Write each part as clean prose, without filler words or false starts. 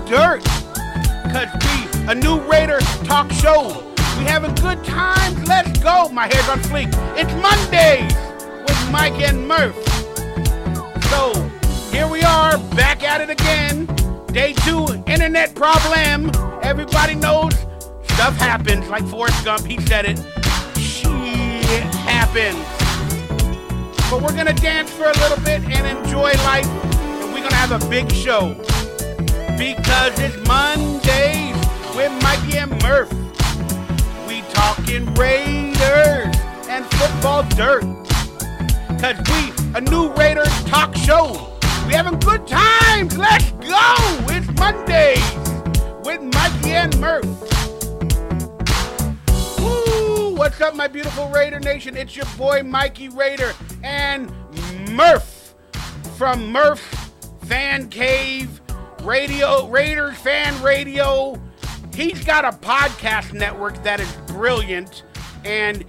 dirt. Cause we, a new Raider talk show. We having good times, let's go. My hair's on fleek. It's Mondays with Mike and Murf. So, here we are, back at it again. Day 2, internet problem. Everybody knows stuff happens. Like Forrest Gump, he said it. Shit happens. But we're gonna dance for a little bit and enjoy life. And we're gonna have a big show. Because it's Mondays with Mikey and Murf. We talking Raiders and football dirt. Cause we, a new Raiders talk show. We having good times. Let's go. It's Mondays with Mikey and Murf. Woo! What's up, my beautiful Raider Nation? It's your boy Mikey Raider and Murf from Murf Fan Cave Radio, Raiders Fan Radio. He's got a podcast network that is brilliant, and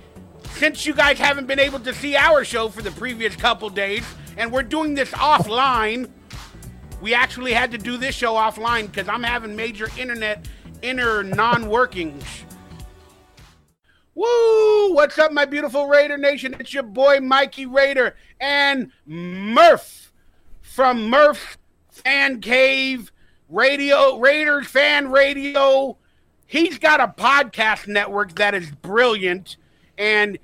since you guys haven't been able to see our show for the previous couple days, and we're doing this offline, we actually had to do this show offline because I'm having major inner non-workings. Woo! What's up, my beautiful Raider Nation? It's your boy Mikey Raider and Murf from Murf Fan Cave Radio, Raiders Fan Radio. He's got a podcast network that is brilliant, and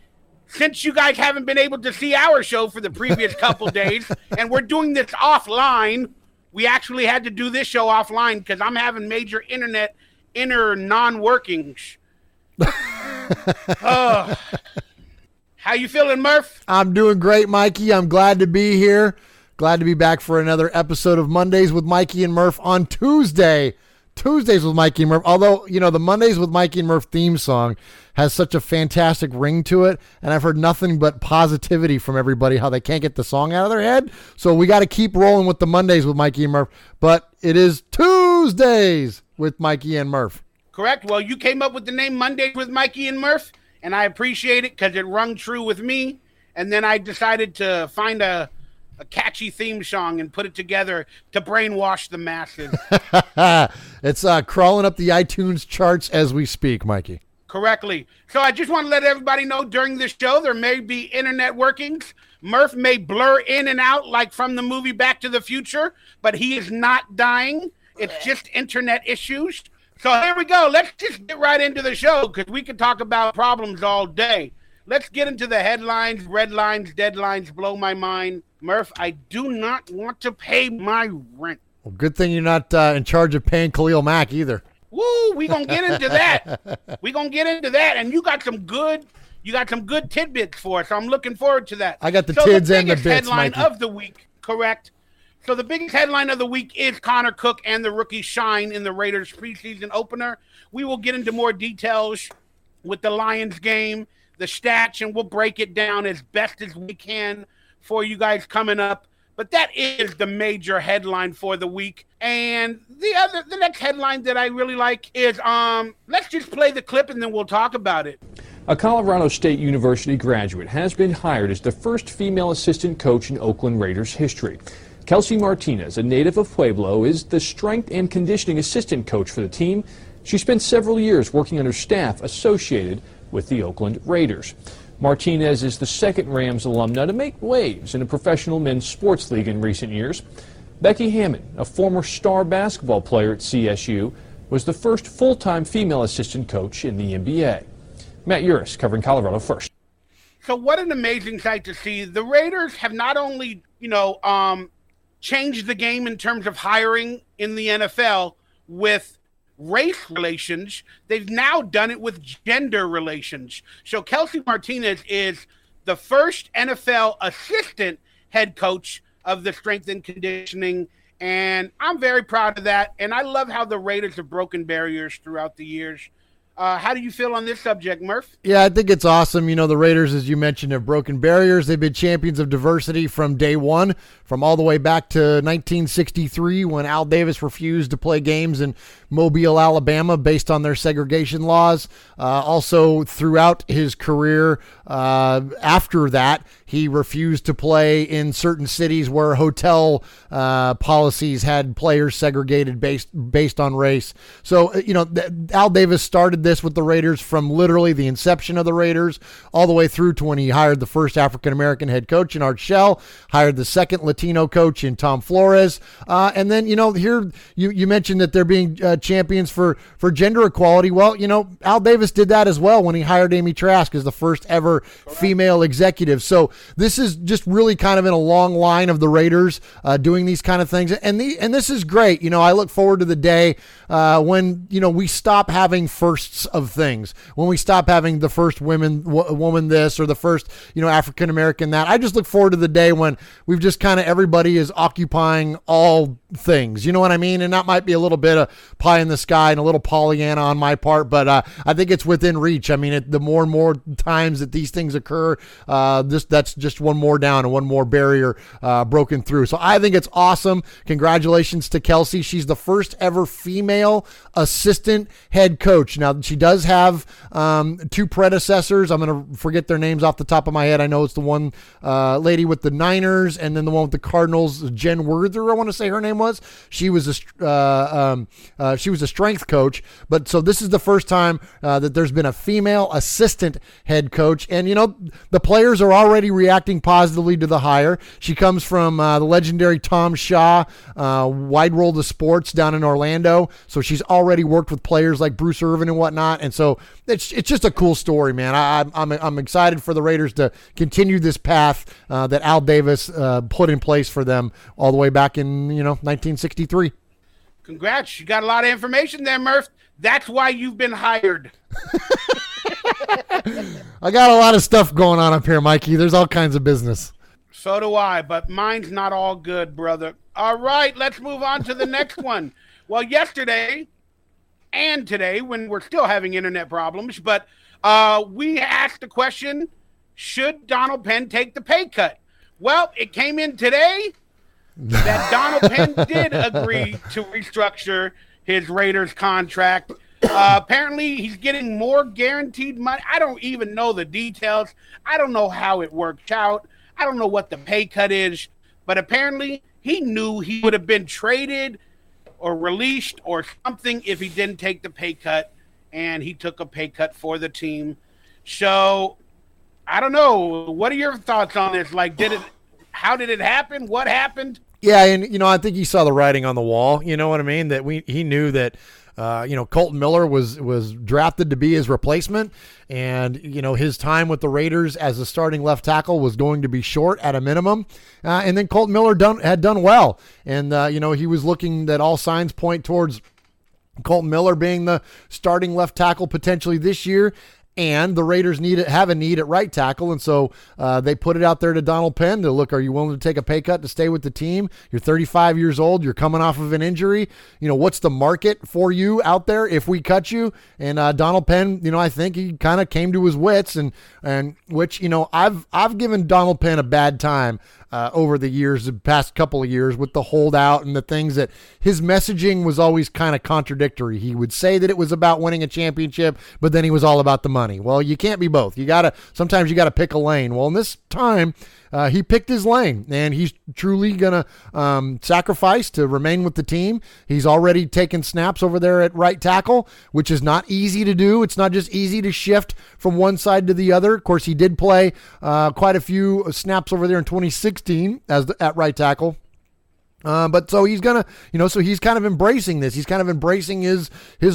since you guys haven't been able to see our show for the previous couple days, and we're doing this offline, we actually had to do this show offline because I'm having major inner non-workings. How you feeling, Murf? I'm doing great, Mikey. I'm glad to be here. Glad to be back for another episode of Mondays with Mikey and Murf on Tuesday. Tuesdays with Mikey and Murf. Although, you know, the Mondays with Mikey and Murf theme song has such a fantastic ring to it, and I've heard nothing but positivity from everybody how they can't get the song out of their head. So we got to keep rolling with the Mondays with Mikey and Murf. But it is Tuesdays with Mikey and Murf. Correct. Well, you came up with the name Mondays with Mikey and Murf, and I appreciate it because it rung true with me. And then I decided to find a catchy theme song and put it together to brainwash the masses. It's crawling up the iTunes charts as we speak, Mikey. Correctly. So I just want to let everybody know during this show there may be internet workings. Murf may blur in and out like from the movie Back to the Future, but he is not dying. It's just internet issues. So here we go. Let's just get right into the show because we could talk about problems all day. Let's get into the headlines, red lines, deadlines, blow my mind. Murf, I do not want to pay my rent. Well, good thing you're not in charge of paying Khalil Mack either. Woo, we gonna get into that. We gonna get into that, and you got some good tidbits for us. So I'm looking forward to that. I got the tids and the bits, headline Mikey. of the week, correct? So the biggest headline of the week is Connor Cook and the rookie shine in the Raiders preseason opener. We will get into more details with the Lions game, the stats, and we'll break it down as best as we can for you guys coming up. But that is the major headline for the week. And the next headline that I really like is let's just play the clip and then we'll talk about it. A Colorado State University graduate has been hired as the first female assistant coach in Oakland Raiders history. Kelsey Martinez, a native of Pueblo, is the strength and conditioning assistant coach for the team. She spent several years working under staff associated with the Oakland Raiders. Martinez is the second Rams alumna to make waves in a professional men's sports league in recent years. Becky Hammond, a former star basketball player at CSU, was the first full-time female assistant coach in the NBA. Matt Uris covering Colorado First. So what an amazing sight to see. The Raiders have not only, changed the game in terms of hiring in the NFL with race relations, they've now done it with gender relations. So Kelsey Martinez is the first NFL assistant head coach of the strength and conditioning, and I'm very proud of that. And I love how the Raiders have broken barriers throughout the years. How do you feel on this subject, Murph? Yeah, I think it's awesome. You know, the Raiders, as you mentioned, have broken barriers. They've been champions of diversity from day one, from all the way back to 1963 when Al Davis refused to play games in Mobile, Alabama, based on their segregation laws. Also, throughout his career after that, he refused to play in certain cities where hotel policies had players segregated based on race. So, Al Davis started this with the Raiders from literally the inception of the Raiders all the way through to when he hired the first African-American head coach in Art Shell, hired the second Latino coach in Tom Flores. And then, here you mentioned that they're being champions for gender equality. Well, Al Davis did that as well when he hired Amy Trask as the first ever female executive. So this is just really kind of in a long line of the Raiders doing these kind of things. And this is great. I look forward to the day when, we stop having firsts of things, when we stop having the first woman this or the first, African-American that. I just look forward to the day when we've just kind of everybody is occupying all things. You know what I mean? And that might be a little bit of pie in the sky and a little Pollyanna on my part, but I think it's within reach. I mean, the more and more times that these things occur, that's just one more down and one more barrier broken through. So I think it's awesome. Congratulations to Kelsey. She's the first ever female assistant head coach. Now, she does have two predecessors. I'm going to forget their names off the top of my head. I know it's the one lady with the Niners and then the one with the Cardinals, Jen Werther, I want to say her name was. She was a strength coach. But so this is the first time that there's been a female assistant head coach. And, the players are already reacting positively to the hire. She comes from the legendary Tom Shaw, Wide World of Sports down in Orlando. So she's already worked with players like Bruce Irvin and whatnot. And so it's just a cool story, man. I'm excited for the Raiders to continue this path that Al Davis put in place for them all the way back in 1963. Congrats. You got a lot of information there, Murph. That's why you've been hired. I got a lot of stuff going on up here, Mikey. There's all kinds of business. So do I, but mine's not all good, brother. All right, let's move on to the next one. Well, yesterday and today, when we're still having internet problems, but we asked the question, should Donald Penn take the pay cut? Well, it came in today that Donald Penn did agree to restructure his Raiders contract. Apparently, he's getting more guaranteed money. I don't even know the details. I don't know how it worked out. I don't know what the pay cut is. But apparently, he knew he would have been traded or released or something if he didn't take the pay cut. And he took a pay cut for the team. So, I don't know. What are your thoughts on this? How did it happen? What happened? Yeah, and I think he saw the writing on the wall. You know what I mean? That he knew that Colton Miller was drafted to be his replacement, and his time with the Raiders as a starting left tackle was going to be short at a minimum. And then Colton Miller had done well, and he was looking that all signs point towards Colton Miller being the starting left tackle potentially this year. And the Raiders have a need at right tackle, and so they put it out there to Donald Penn to look, are you willing to take a pay cut to stay with the team? You're 35 years old. You're coming off of an injury. What's the market for you out there if we cut you? And Donald Penn, I think he kind of came to his wits, and which, I've given Donald Penn a bad time over the years, the past couple of years, with the holdout and the things that his messaging was always kind of contradictory. He would say that it was about winning a championship, but then he was all about the money. Well, you can't be both. Sometimes you got to pick a lane. Well, in this time, he picked his lane, and he's truly going to sacrifice to remain with the team. He's already taken snaps over there at right tackle, which is not easy to do. It's not just easy to shift from one side to the other. Of course, he did play quite a few snaps over there in 2016 at right tackle. But so he's gonna, so he's kind of embracing this. He's kind of embracing his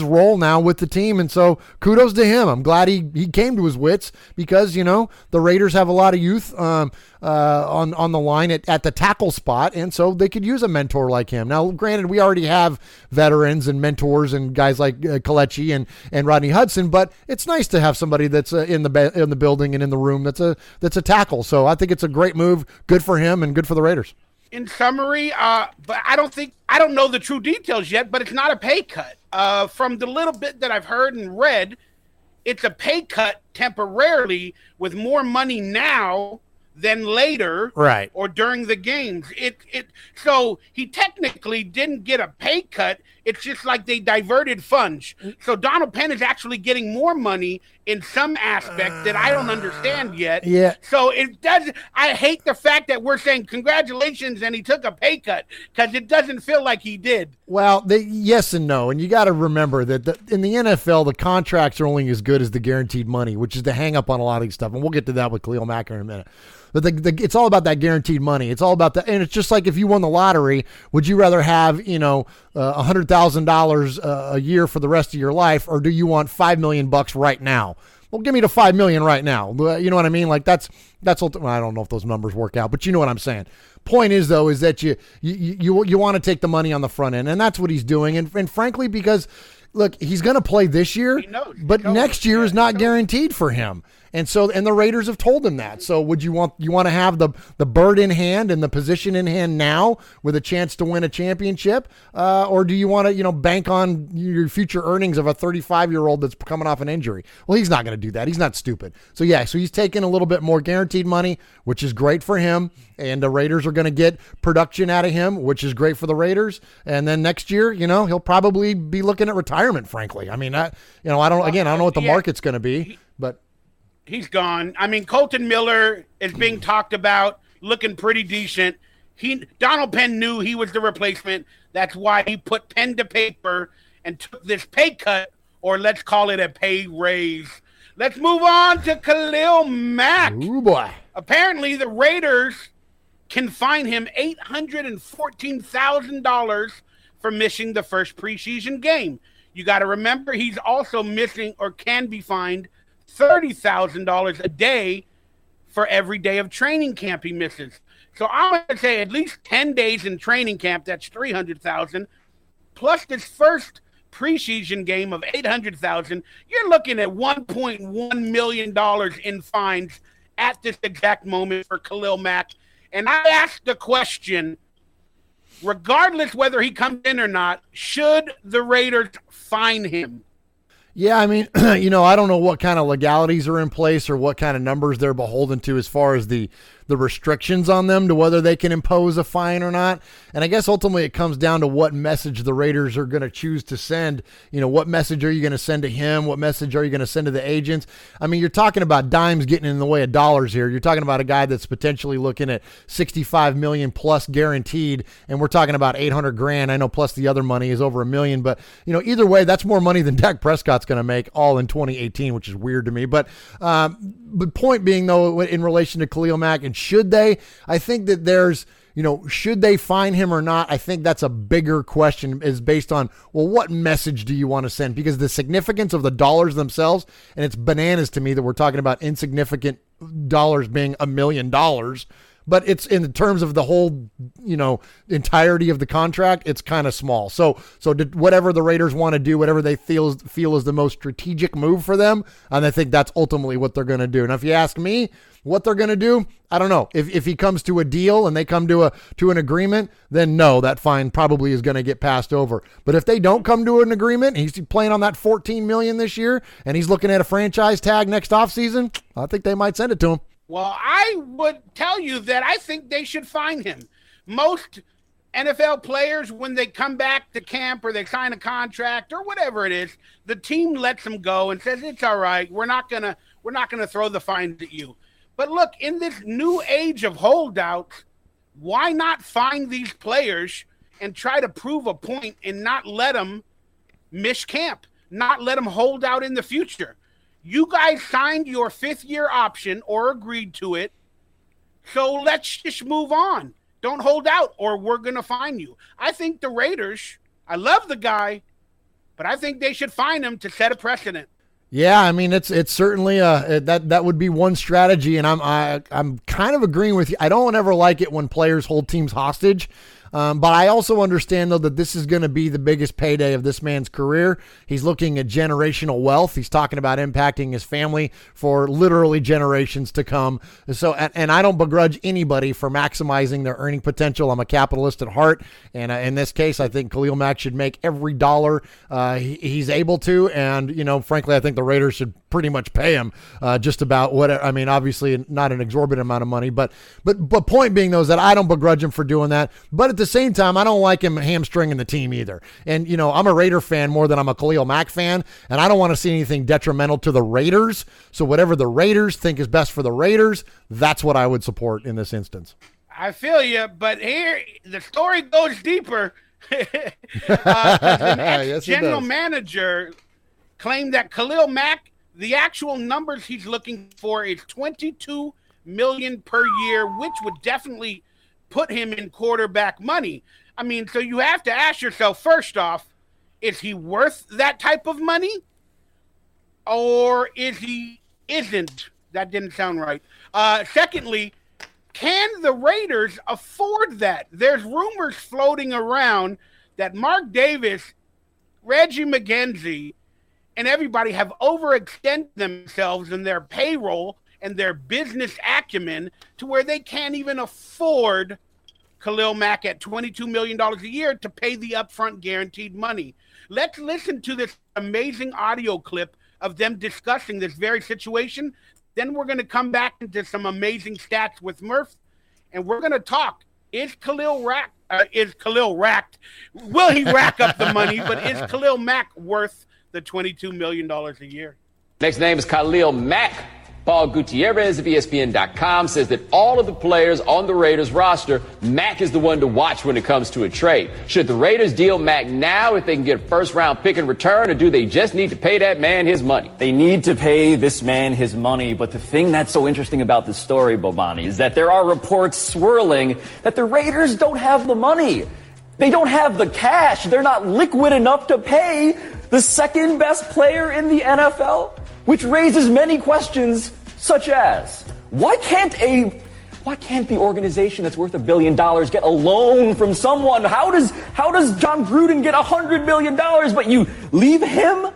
role now with the team, and so kudos to him. I'm glad he came to his wits because the Raiders have a lot of youth on the line at the tackle spot, and so they could use a mentor like him. Now, granted, we already have veterans and mentors and guys like Kalechi and Rodney Hudson, but it's nice to have somebody that's in the building and in the room that's a tackle. So I think it's a great move. Good for him and good for the Raiders. In summary, but I don't know the true details yet, but it's not a pay cut. From the little bit that I've heard and read, it's a pay cut temporarily with more money now than later, right, or during the games. So he technically didn't get a pay cut. It's just like they diverted funds. So Donald Penn is actually getting more money in some aspect that I don't understand yet. Yeah. So it does. I hate the fact that we're saying congratulations and he took a pay cut, because it doesn't feel like he did. Well, yes and no. And you got to remember that in the NFL, the contracts are only as good as the guaranteed money, which is the hang up on a lot of these stuff. And we'll get to that with Khalil Mack in a minute. But it's all about that guaranteed money. It's all about that. And it's just like if you won the lottery, would you rather have, $100,000 a year for the rest of your life, or do you want $5 million right now? Well, give me the $5 million right now. You know what I mean? Like that's I don't know if those numbers work out, but you know what I'm saying. Point is, though, is that you want to take the money on the front end, and that's what he's doing. And frankly, because look, he's going to play this year, but next year is not guaranteed for him. And the Raiders have told him that. So would you want to have the bird in hand and the position in hand now with a chance to win a championship? Or do you want to, bank on your future earnings of a 35-year-old that's coming off an injury? Well, he's not going to do that. He's not stupid. So he's taking a little bit more guaranteed money, which is great for him. And the Raiders are going to get production out of him, which is great for the Raiders. And then next year, he'll probably be looking at retirement, frankly. I mean, I don't know what the market's going to be, but he's gone. I mean, Colton Miller is being talked about, looking pretty decent. Donald Penn knew he was the replacement. That's why he put pen to paper and took this pay cut, or let's call it a pay raise. Let's move on to Khalil Mack. Ooh, boy. Apparently, the Raiders can fine him $814,000 for missing the first preseason game. You got to remember, he's also missing, or can be fined, $30,000 a day for every day of training camp he misses. So I'm going to say at least 10 days in training camp, that's $300,000, plus this first preseason game of $800,000. You're looking at $1.1 million in fines at this exact moment for Khalil Mack. And I asked the question, regardless whether he comes in or not, should the Raiders fine him? Yeah, I mean, I don't know what kind of legalities are in place or what kind of numbers they're beholden to as far as the restrictions on them to whether they can impose a fine or not. And I guess ultimately it comes down to what message the Raiders are going to choose to send. What message are you going to send to him? What message are you going to send to the agents? I mean, you're talking about dimes getting in the way of dollars here. You're talking about a guy that's potentially looking at $65 million plus guaranteed, and we're talking about $800,000. I know plus the other money is over $1 million, but either way, that's more money than Dak Prescott's going to make all in 2018, which is weird to me. But point being, though, in relation to Khalil Mack, and should they? I think that there's, should they fine him or not? I think that's a bigger question, is based on, well, what message do you want to send? Because the significance of the dollars themselves, and it's bananas to me that we're talking about insignificant dollars being $1 million. But it's in terms of the whole, entirety of the contract, it's kind of small. So whatever the Raiders want to do, whatever they feel is the most strategic move for them, and I think that's ultimately what they're going to do. Now, if you ask me what they're going to do, I don't know. If he comes to a deal and they come to an agreement, then no, that fine probably is going to get passed over. But if they don't come to an agreement, he's playing on that $14 million this year, and he's looking at a franchise tag next offseason, I think they might send it to him. Well, I would tell you that I think they should fine him. Most NFL players, when they come back to camp or they sign a contract or whatever it is, the team lets them go and says, it's all right. We're not gonna throw the fines at you. But look, in this new age of holdouts, why not fine these players and try to prove a point and not let them miss camp, not let them hold out in the future? You guys signed your 5th-year option or agreed to it, so let's just move on. Don't hold out or we're going to fine you. I think the Raiders, I love the guy, but I think they should fine him to set a precedent. Yeah, I mean, it's certainly that would be one strategy, and I'm kind of agreeing with you. I don't ever like it when players hold teams hostage. But I also understand, though, that this is going to be the biggest payday of this man's career. He's looking at generational wealth. He's talking about impacting his family for literally generations to come. So, and I don't begrudge anybody for maximizing their earning potential. I'm a capitalist at heart. And in this case, I think Khalil Mack should make every dollar he's able to. And, frankly, I think the Raiders should pretty much pay him just about whatever. I mean, obviously not an exorbitant amount of money, but point being, though, is that I don't begrudge him for doing that. But at the same time, I don't like him hamstringing the team either. And, I'm a Raider fan more than I'm a Khalil Mack fan, and I don't want to see anything detrimental to the Raiders. So whatever the Raiders think is best for the Raiders, that's what I would support in this instance. I feel you, but here the story goes deeper. An ex-general manager claimed that Khalil Mack, the actual numbers he's looking for is $22 million per year, which would definitely put him in quarterback money. I mean, so you have to ask yourself, first off, is he worth that type of money? Or isn't? That didn't sound right. Secondly, can the Raiders afford that? There's rumors floating around that Mark Davis, Reggie McKenzie, and everybody have overextended themselves in their payroll and their business acumen to where they can't even afford Khalil Mack at $22 million a year to pay the upfront guaranteed money. Let's listen to this amazing audio clip of them discussing this very situation. Then we're going to come back into some amazing stats with Murf, and we're going to talk. Is Khalil racked? Will he rack up the money? But is Khalil Mack worth the $22 million a year? Next name is Khalil Mack. Paul Gutierrez of ESPN.com says that all of the players on the Raiders roster, Mack is the one to watch when it comes to a trade. Should the Raiders deal Mack now if they can get a first-round pick in return, or do they just need to pay that man his money? They need to pay this man his money, but the thing that's so interesting about this story, Bobani, is that there are reports swirling that the Raiders don't have the money. They don't have the cash. They're not liquid enough to pay the second-best player in the NFL, which raises many questions, such as, why can't the organization that's worth $1 billion get a loan from someone? How does John Gruden get $100 million, but you leave him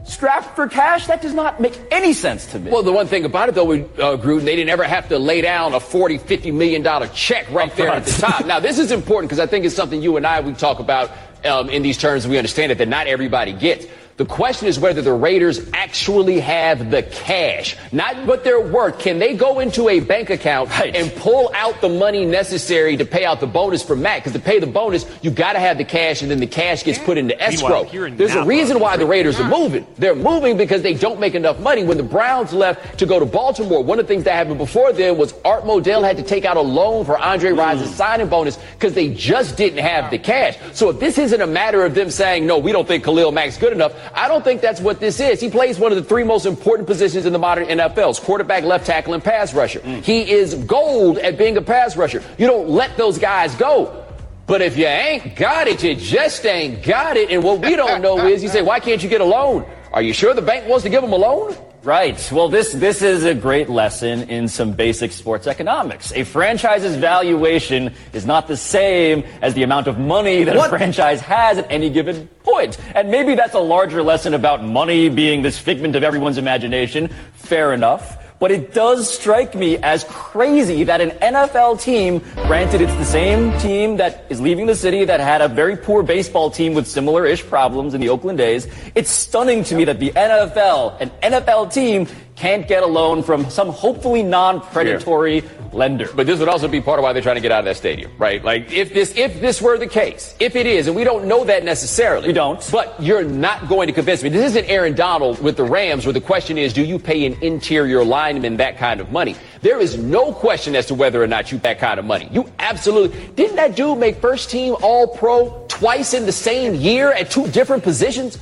strapped for cash? That does not make any sense to me. Well, the one thing about it, though, with Gruden, they didn't ever have to lay down a $40, $50 million check right there at the top. Now, this is important because I think it's something you and we talk about in these terms, and we understand it, that not everybody gets. The question is whether the Raiders actually have the cash, not what they're worth. Can they go into a bank account and pull out the money necessary to pay out the bonus for Matt? Because to pay the bonus, you got to have the cash, and then the cash gets put into escrow. There's a reason why the Raiders are moving. They're moving because they don't make enough money. When the Browns left to go to Baltimore, one of the things that happened before then was Art Modell had to take out a loan for Andre Rison's signing bonus because they just didn't have the cash. So if this isn't a matter of them saying, no, we don't think Khalil Mack's good enough, I don't think that's what this is. He plays one of the three most important positions in the modern NFL: quarterback, left tackle, and pass rusher. He is gold at being a pass rusher. You don't let those guys go. But if you ain't got it, you just ain't got it. And what we don't know is, you say, why can't you get a loan? Are you sure the bank wants to give him a loan? Right. Well, this is a great lesson in some basic sports economics. A franchise's valuation is not the same as the amount of money that a franchise has at any given point. And maybe that's a larger lesson about money being this figment of everyone's imagination. Fair enough. But it does strike me as crazy that an NFL team, granted it's the same team that is leaving the city that had a very poor baseball team with similar-ish problems in the Oakland A's, it's stunning to me that the NFL, an NFL team, can't get a loan from some hopefully non-predatory lender. But this would also be part of why they're trying to get out of that stadium, right? Like, if this were the case, if it is, and we don't know that necessarily. We don't. But you're not going to convince me. This isn't Aaron Donald with the Rams, where the question is, do you pay an interior lineman that kind of money? There is no question as to whether or not you pay that kind of money. You absolutely. Didn't that dude make first team All-Pro twice in the same year at two different positions?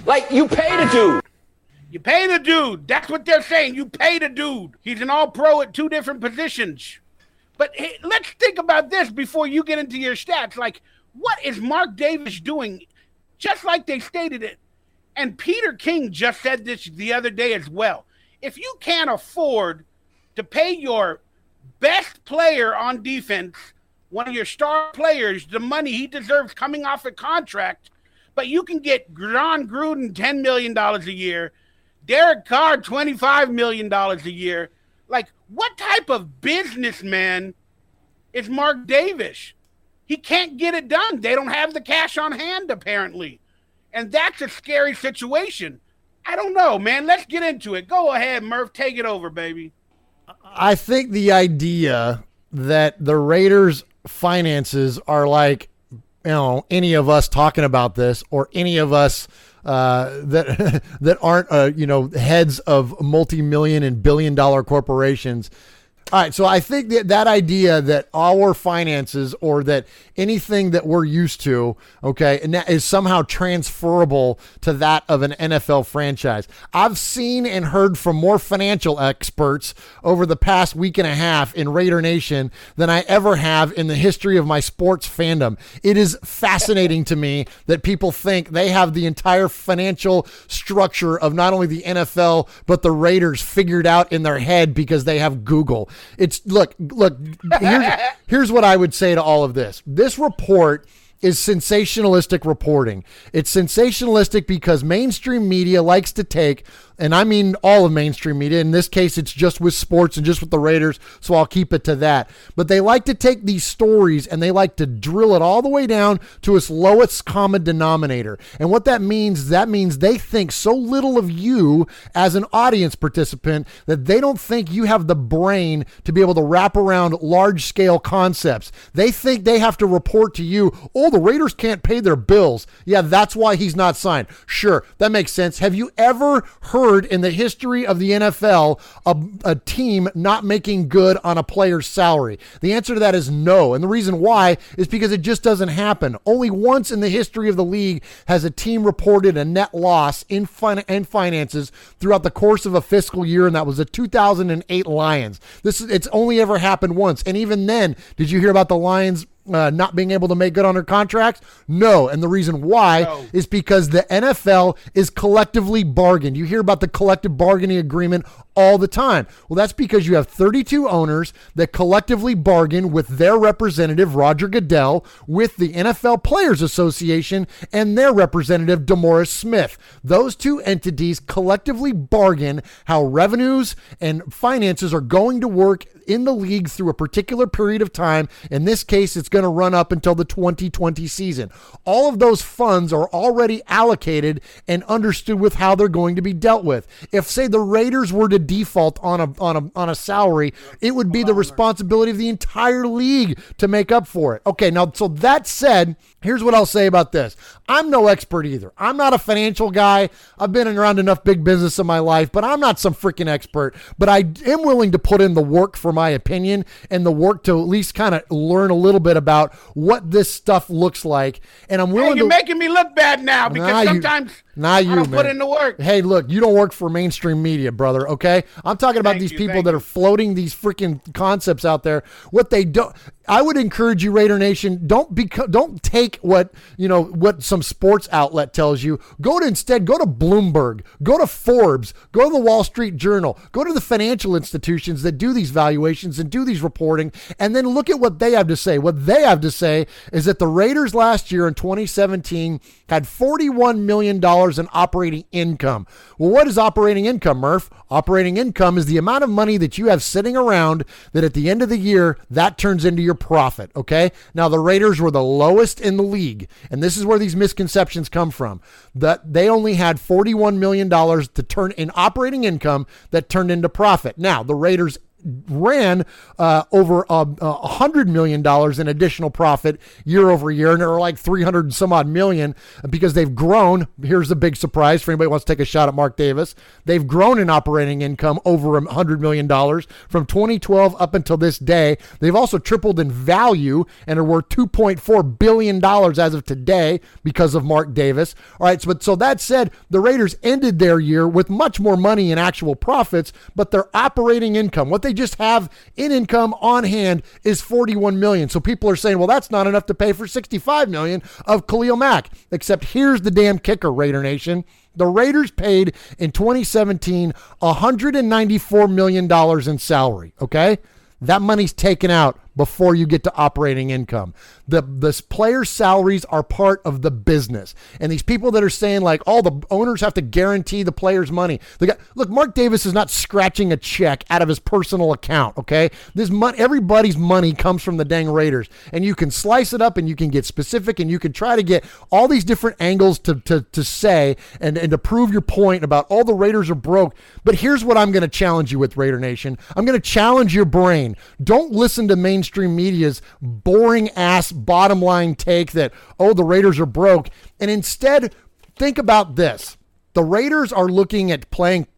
Like, you pay the dude. You pay the dude. That's what they're saying. You pay the dude. He's an all-pro at two different positions. But hey, let's think about this before you get into your stats. Like, what is Mark Davis doing? Just like they stated it. And Peter King just said this the other day as well. If you can't afford to pay your best player on defense one of your star players the money he deserves coming off a contract, but you can get John Gruden $10 million a year, Derek Carr $25 million a year. Like, what type of businessman is Mark Davis? He can't get it done. They don't have the cash on hand, apparently. And that's a scary situation. I don't know, man. Let's get into it. Go ahead, Murph. Take it over, baby. I think the idea that the Raiders' finances are like, any of us talking about this, or any of us that aren't heads of multi-million and billion-dollar corporations. All right, so I think that idea that our finances, or that anything that we're used to, okay, and that is somehow transferable to that of an NFL franchise. I've seen and heard from more financial experts over the past week and a half in Raider Nation than I ever have in the history of my sports fandom. It is fascinating to me that people think they have the entire financial structure of not only the NFL, but the Raiders figured out in their head because they have Google. It's look, here's what I would say to all of this. This report is sensationalistic reporting. It's sensationalistic because mainstream media likes to take, and I mean all of mainstream media. In this case, it's just with sports and just with the Raiders, so I'll keep it to that. But they like to take these stories and they like to drill it all the way down to its lowest common denominator. And what that means they think so little of you as an audience participant that they don't think you have the brain to be able to wrap around large-scale concepts. They think they have to report to you, the Raiders can't pay their bills. Yeah, that's why he's not signed. Sure, that makes sense. Have you ever heard in the history of the NFL a team not making good on a player's salary? The answer to that is no. And the reason why is because it just doesn't happen. Only once in the history of the league has a team reported a net loss in finances throughout the course of a fiscal year, and that was the 2008 Lions. It's only ever happened once. And even then, did you hear about the Lions not being able to make good on their contracts? No. And the reason why is because the NFL is collectively bargained. You hear about the collective bargaining agreement all the time. Well, that's because you have 32 owners that collectively bargain with their representative, Roger Goodell, with the NFL Players Association and their representative, DeMaurice Smith. Those two entities collectively bargain how revenues and finances are going to work in the league through a particular period of time. In this case, it's going to run up until the 2020 season. All of those funds are already allocated and understood with how they're going to be dealt with. If, say, the Raiders were to default on a salary, it would be the responsibility of the entire league to make up for it. Okay, now, so that said, here's what I'll say about this. I'm no expert either. I'm not a financial guy. I've been around enough big business in my life, but I'm not some freaking expert. But I am willing to put in the work for my opinion and the work to at least kind of learn a little bit about what this stuff looks like. And I'm willing you're making me look bad now because sometimes I don't put in the work. Hey, look, you don't work for mainstream media, brother, okay? I'm talking about these people that are floating these freaking concepts out there. What they don't, I would encourage you, Raider Nation, don't take what some sports outlet tells you. Instead go to Bloomberg, go to Forbes, go to the Wall Street Journal, go to the financial institutions that do these valuations and do these reporting, and then look at what they have to say. What they have to say is that the Raiders last year in 2017 had $41 million in operating income. Well, what is operating income, Murph? Operating income is the amount of money that you have sitting around that at the end of the year, that turns into your profit, okay? Now, the Raiders were the lowest in the league, and this is where these misconceptions come from. That they only had $41 million to turn in operating income that turned into profit. Now, the Raiders ran over $100 million in additional profit year over year, and they're like 300 and some odd million because they've grown. Here's the big surprise for anybody who wants to take a shot at Mark Davis. They've grown in operating income over $100 million from 2012 up until this day. They've also tripled in value and are worth $2.4 billion as of today because of Mark Davis. All right, so that said, the Raiders ended their year with much more money in actual profits, but their operating income, what they just have in income on hand, is $41 million. So people are saying, well, that's not enough to pay for $65 million of Khalil Mack. Except here's the damn kicker, Raider Nation. The Raiders paid in 2017 $194 million in salary, okay? That money's taken out before you get to operating income. The players' salaries are part of the business. And these people that are saying like, oh, the owners have to guarantee the players' money. Look, Mark Davis is not scratching a check out of his personal account, okay? Everybody's money comes from the dang Raiders. And you can slice it up and you can get specific and you can try to get all these different angles to say and to prove your point about all the Raiders are broke. But here's what I'm going to challenge you with, Raider Nation. I'm going to challenge your brain. Don't listen to mainstream media's boring ass bottom line take that, oh, the Raiders are broke. And instead, think about this. The Raiders are looking at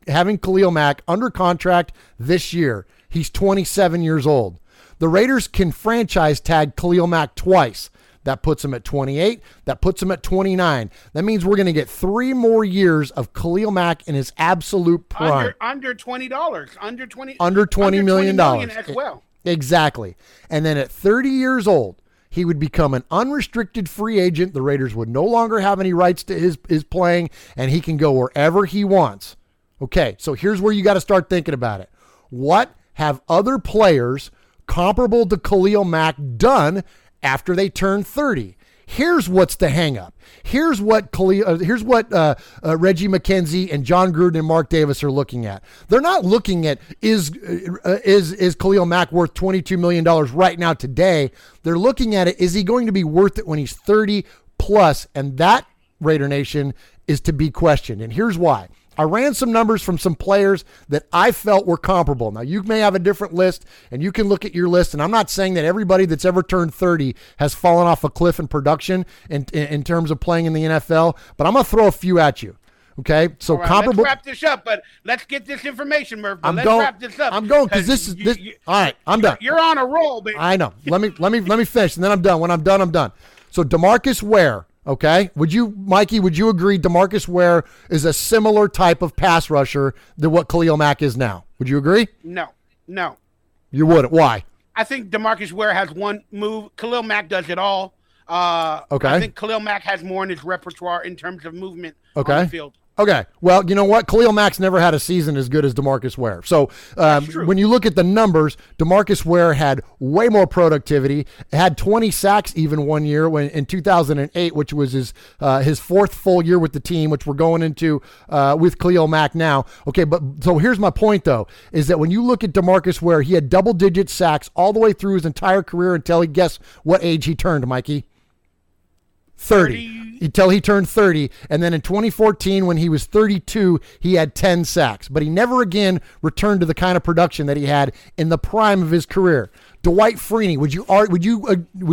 having Khalil Mack under contract this year. He's 27 years old. The Raiders can franchise tag Khalil Mack twice. That puts him at 28. That puts him at 29. That means we're going to get 3 more years of Khalil Mack in his absolute prime. Under $20. Under $20 million as well. Exactly. And then at 30 years old, he would become an unrestricted free agent. The Raiders would no longer have any rights to his playing, and he can go wherever he wants. Okay, so here's where you got to start thinking about it. What have other players comparable to Khalil Mack done after they turn 30? Here's what's the hang up. Here's what Reggie McKenzie and John Gruden and Mark Davis are looking at. They're not looking at is Khalil Mack worth $22 million right now today. They're looking at it, is he going to be worth it when he's 30 plus? And that, Raider Nation, is to be questioned. And here's why. I ran some numbers from some players that I felt were comparable. Now, you may have a different list, and you can look at your list, and I'm not saying that everybody that's ever turned 30 has fallen off a cliff in production in terms of playing in the NFL, but I'm going to throw a few at you. Okay? So right, comparable. Let's wrap this up, but let's get this information, Murph. Let's wrap this up. I'm going because this. All right, I'm done. You're on a roll, baby. I know. Let me finish, and then I'm done. When I'm done. So DeMarcus Ware. Okay. Mikey, would you agree DeMarcus Ware is a similar type of pass rusher than what Khalil Mack is now? Would you agree? No. You wouldn't. Why? I think DeMarcus Ware has one move. Khalil Mack does it all. Okay. I think Khalil Mack has more in his repertoire in terms of movement on the field. Okay. Well, you know what? Khalil Mack's never had a season as good as DeMarcus Ware. So when you look at the numbers, DeMarcus Ware had way more productivity, had 20 sacks even one year in 2008, which was his fourth full year with the team, which we're going into with Khalil Mack now. Okay, but so here's my point, though, is that when you look at DeMarcus Ware, he had double-digit sacks all the way through his entire career until guess what age he turned, Mikey? 30. Until he turned 30. And then in 2014, when he was 32, he had 10 sacks. But he never again returned to the kind of production that he had in the prime of his career. Dwight Freeney, would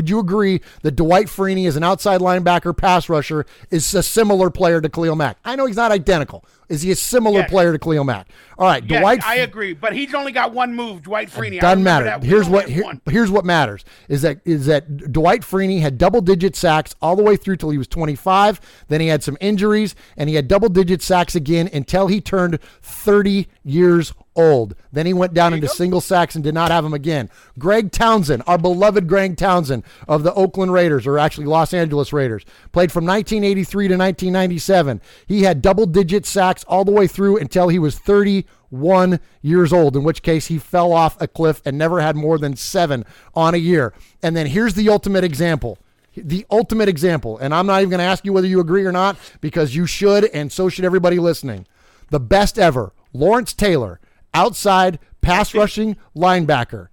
you agree that Dwight Freeney as an outside linebacker pass rusher is a similar player to Khalil Mack? I know he's not identical. Is he a similar player to Khalil Mack? All right, yes, I agree, but he's only got one move, Dwight Freeney. Doesn't matter. Here's what matters is that Dwight Freeney had double-digit sacks all the way through till he was 25. Then he had some injuries, and he had double-digit sacks again until he turned 30 years old. Then he went down into single sacks and did not have them again. Greg Townsend, our beloved Greg Townsend of the Oakland Raiders, or actually Los Angeles Raiders, played from 1983 to 1997. He had double-digit sacks all the way through until he was 31 years old, in which case he fell off a cliff and never had more than 7 on a year. And then here's the ultimate example. The ultimate example, and I'm not even going to ask you whether you agree or not, because you should, and so should everybody listening. The best ever, Lawrence Taylor, outside pass rushing linebacker.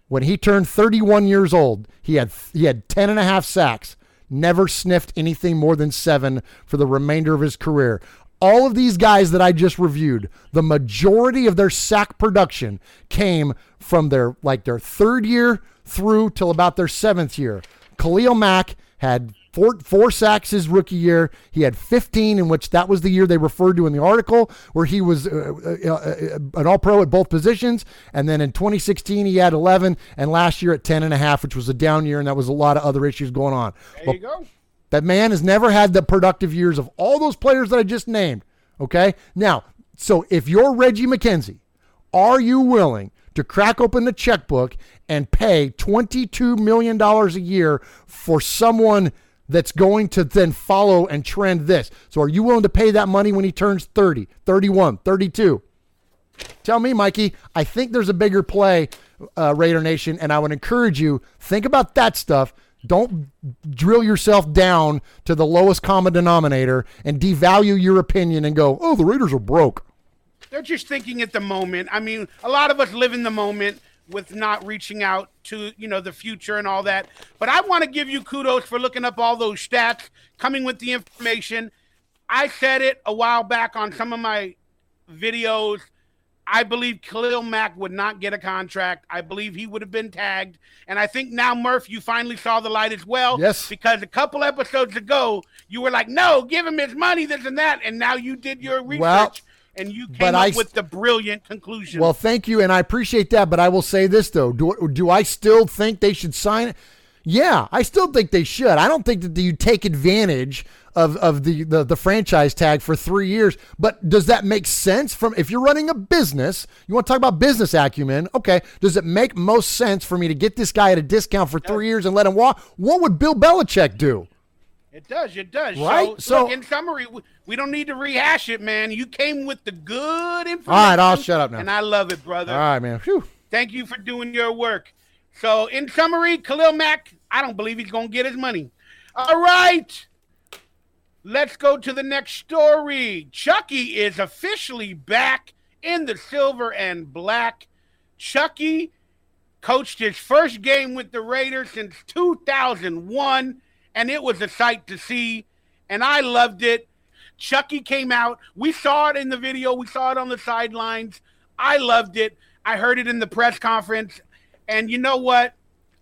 When he turned 31 years old, he had 10 and a half sacks, never sniffed anything more than 7 for the remainder of his career. All of these guys that I just reviewed, the majority of their sack production came from their third year through till about their 7th year. Khalil Mack had four sacks his rookie year. He had 15, in which that was the year they referred to in the article, where he was an all-pro at both positions. And then in 2016, he had 11, and last year at 10.5, which was a down year, and that was a lot of other issues going on. There you go. That man has never had the productive years of all those players that I just named. Okay? Now, so if you're Reggie McKenzie, are you willing to crack open the checkbook and pay $22 million a year for someone that's going to then follow and trend this? So are you willing to pay that money when he turns 30, 31, 32? Tell me, Mikey. I think there's a bigger play, Raider Nation, and I would encourage you, think about that stuff. Don't drill yourself down to the lowest common denominator and devalue your opinion and go, oh, the Raiders are broke. They're just thinking at the moment. I mean, a lot of us live in the moment with not reaching out to, the future and all that. But I want to give you kudos for looking up all those stats, coming with the information. I said it a while back on some of my videos. I believe Khalil Mack would not get a contract. I believe he would have been tagged. And I think now, Murf, you finally saw the light as well. Yes. Because a couple episodes ago, you were like, no, give him his money, this and that. And now you did your research, and you came up with the brilliant conclusion. Well, thank you, and I appreciate that. But I will say this, though. Do I still think they should sign it? Yeah, I still think they should. I don't think that you take advantage of the franchise tag for 3 years. But does that make sense if you're running a business? You want to talk about business acumen? Okay. Does it make most sense for me to get this guy at a discount for 3 years and let him walk? What would Bill Belichick do? It does. Right? So look, in summary, we don't need to rehash it, man. You came with the good information. All right, I'll shut up now. And I love it, brother. All right, man. Whew. Thank you for doing your work. So, in summary, Khalil Mack, I don't believe he's going to get his money. All right. Let's go to the next story. Chucky is officially back in the silver and black. Chucky coached his first game with the Raiders since 2001, and it was a sight to see, and I loved it. Chucky came out. We saw it in the video. We saw it on the sidelines. I loved it. I heard it in the press conference. And you know what?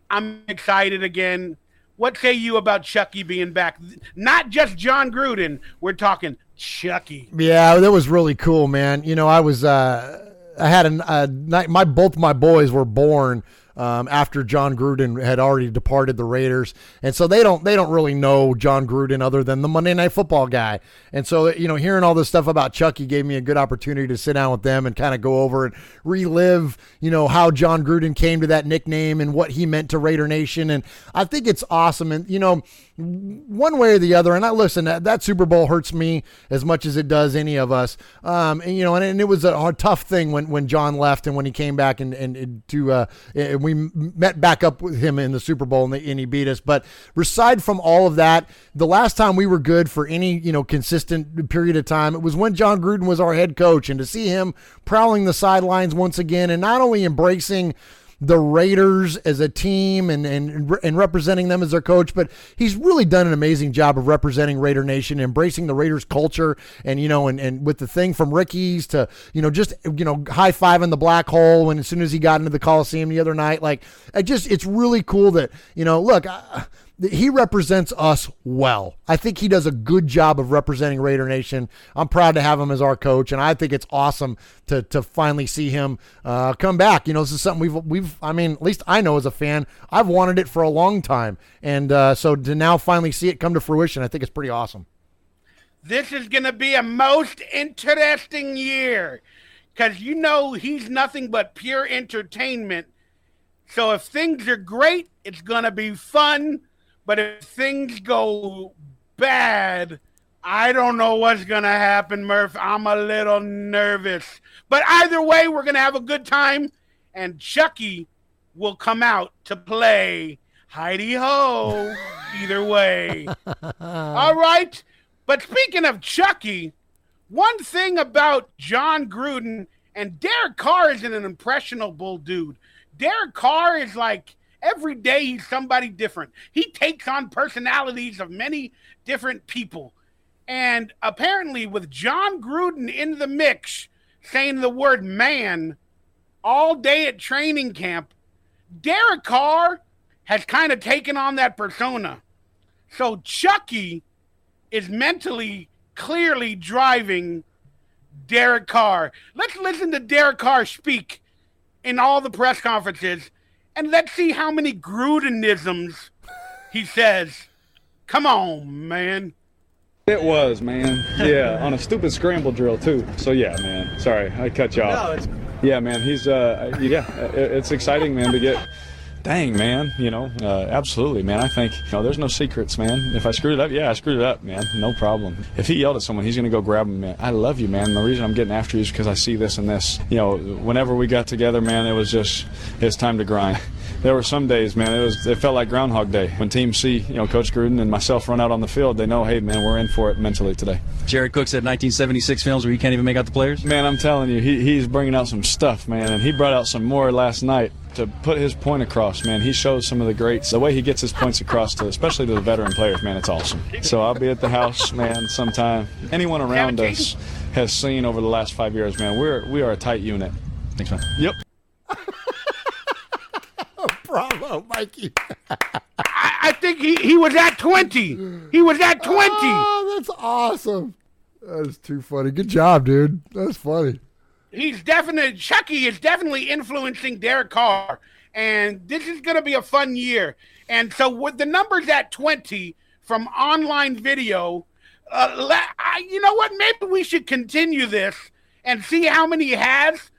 I'm excited again. What say you about Chucky being back? Not just John Gruden. We're talking Chucky. Yeah, that was really cool, man. I had both my boys were born after John Gruden had already departed the Raiders, and so they don't really know John Gruden other than the Monday Night Football guy. And so hearing all this stuff about Chucky gave me a good opportunity to sit down with them and kind of go over and relive how John Gruden came to that nickname and what he meant to Raider Nation. And I think it's awesome. And one way or the other, and that Super Bowl hurts me as much as it does any of us. And it was a tough thing when John left and when he came back and we met back up with him in the Super Bowl and he beat us. But aside from all of that, the last time we were good for any consistent period of time, it was when John Gruden was our head coach, and to see him prowling the sidelines once again and not only embracing the Raiders as a team and representing them as their coach, but he's really done an amazing job of representing Raider Nation, embracing the Raiders culture, and with the thing from Ricky's to high-fiving the black hole when as soon as he got into the Coliseum the other night, it's really cool that he represents us well. I think he does a good job of representing Raider Nation. I'm proud to have him as our coach, and I think it's awesome to finally see him come back. This is something at least I know as a fan, I've wanted it for a long time. And so to now finally see it come to fruition, I think it's pretty awesome. This is going to be a most interesting year because he's nothing but pure entertainment. So if things are great, it's going to be fun. But if things go bad, I don't know what's going to happen, Murph. I'm a little nervous. But either way, we're going to have a good time, and Chucky will come out to play Heidi-ho either way. All right. But speaking of Chucky, one thing about John Gruden, and Derek Carr is an impressionable dude. Derek Carr is like, every day he's somebody different. He takes on personalities of many different people. And apparently with John Gruden in the mix, saying the word man all day at training camp, Derek Carr has kind of taken on that persona. So Chucky is mentally clearly driving Derek Carr. Let's listen to Derek Carr speak in all the press conferences, and let's see how many Grudenisms he says. Come on, man. It was, man. Yeah, on a stupid scramble drill, too. So, yeah, man. Sorry, I cut you off. Yeah, man, he's, it's exciting, man, to get Dang, man, absolutely, man. I think, there's no secrets, man. If I screwed it up, yeah, I screwed it up, man. No problem. If he yelled at someone, he's going to go grab him, man. I love you, man. The reason I'm getting after you is because I see this and this. Whenever we got together, man, it's time to grind. There were some days, man, it felt like Groundhog Day. When teams see, Coach Gruden and myself run out on the field, they know, hey, man, we're in for it mentally today. Jared Cook said 1976 films where you can't even make out the players? Man, I'm telling you, he's bringing out some stuff, man, and he brought out some more last night to put his point across, man. He shows some of the greats. The way he gets his points across, especially to the veteran players, man, it's awesome. So I'll be at the house, man, sometime. Anyone around us has seen over the last 5 years, man, we are a tight unit. Thanks, man. Yep. Bravo, Mikey. I think he was at 20. He was at 20. Oh, that's awesome. That is too funny. Good job, dude. That's funny. Chucky is definitely influencing Derek Carr, and this is going to be a fun year. And so with the numbers at 20 from online video, you know what? Maybe we should continue this and see how many he has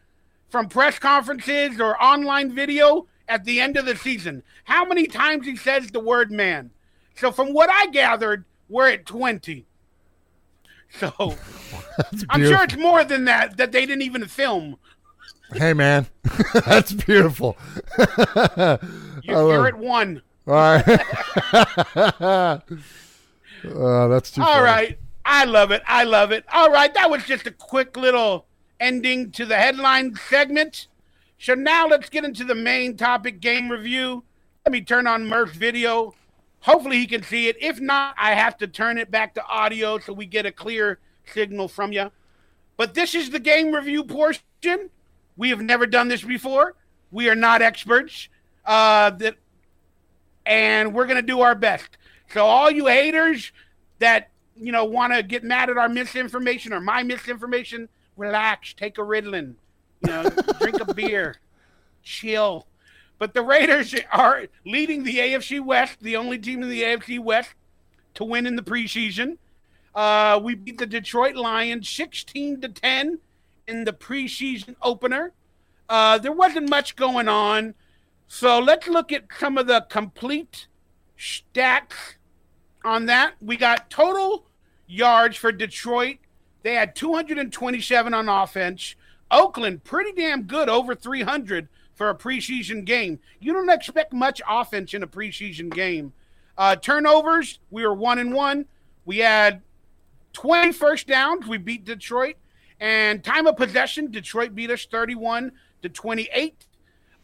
from press conferences or online video at the end of the season. How many times he says the word man. So from what I gathered, we're at 20. So I'm sure it's more than that they didn't even film. Hey, man. That's beautiful. You're at 1. All right. That's too funny. All right. I love it. All right. That was just a quick little ending to the headline segment. So now let's get into the main topic, game review. Let me turn on Murf's video. Hopefully he can see it. If not, I have to turn it back to audio so we get a clear signal from you. But this is the game review portion. We have never done this before. We are not experts. And we're going to do our best. So all you haters that, want to get mad at our misinformation or my misinformation, relax, take a Ritalin. Drink a beer, chill. But the Raiders are leading the AFC West, the only team in the AFC West to win in the preseason. We beat the Detroit Lions 16-10 in the preseason opener. There wasn't much going on. So let's look at some of the complete stats on that. We got total yards for Detroit. They had 227 on offense. Oakland, pretty damn good, over 300 for a preseason game. You don't expect much offense in a preseason game. Turnovers, we were 1-1. We had 20 first downs. We beat Detroit. And time of possession, Detroit beat us 31-28.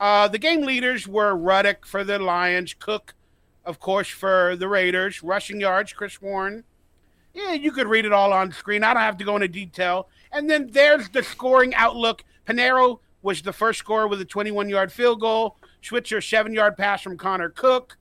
The game leaders were Ruddock for the Lions, Cook, of course, for the Raiders. Rushing yards, Chris Warren. Yeah, you could read it all on screen. I don't have to go into detail. And then there's the scoring outlook. Pinero was the first scorer with a 21-yard field goal. Schweitzer, 7-yard pass from Connor Cook.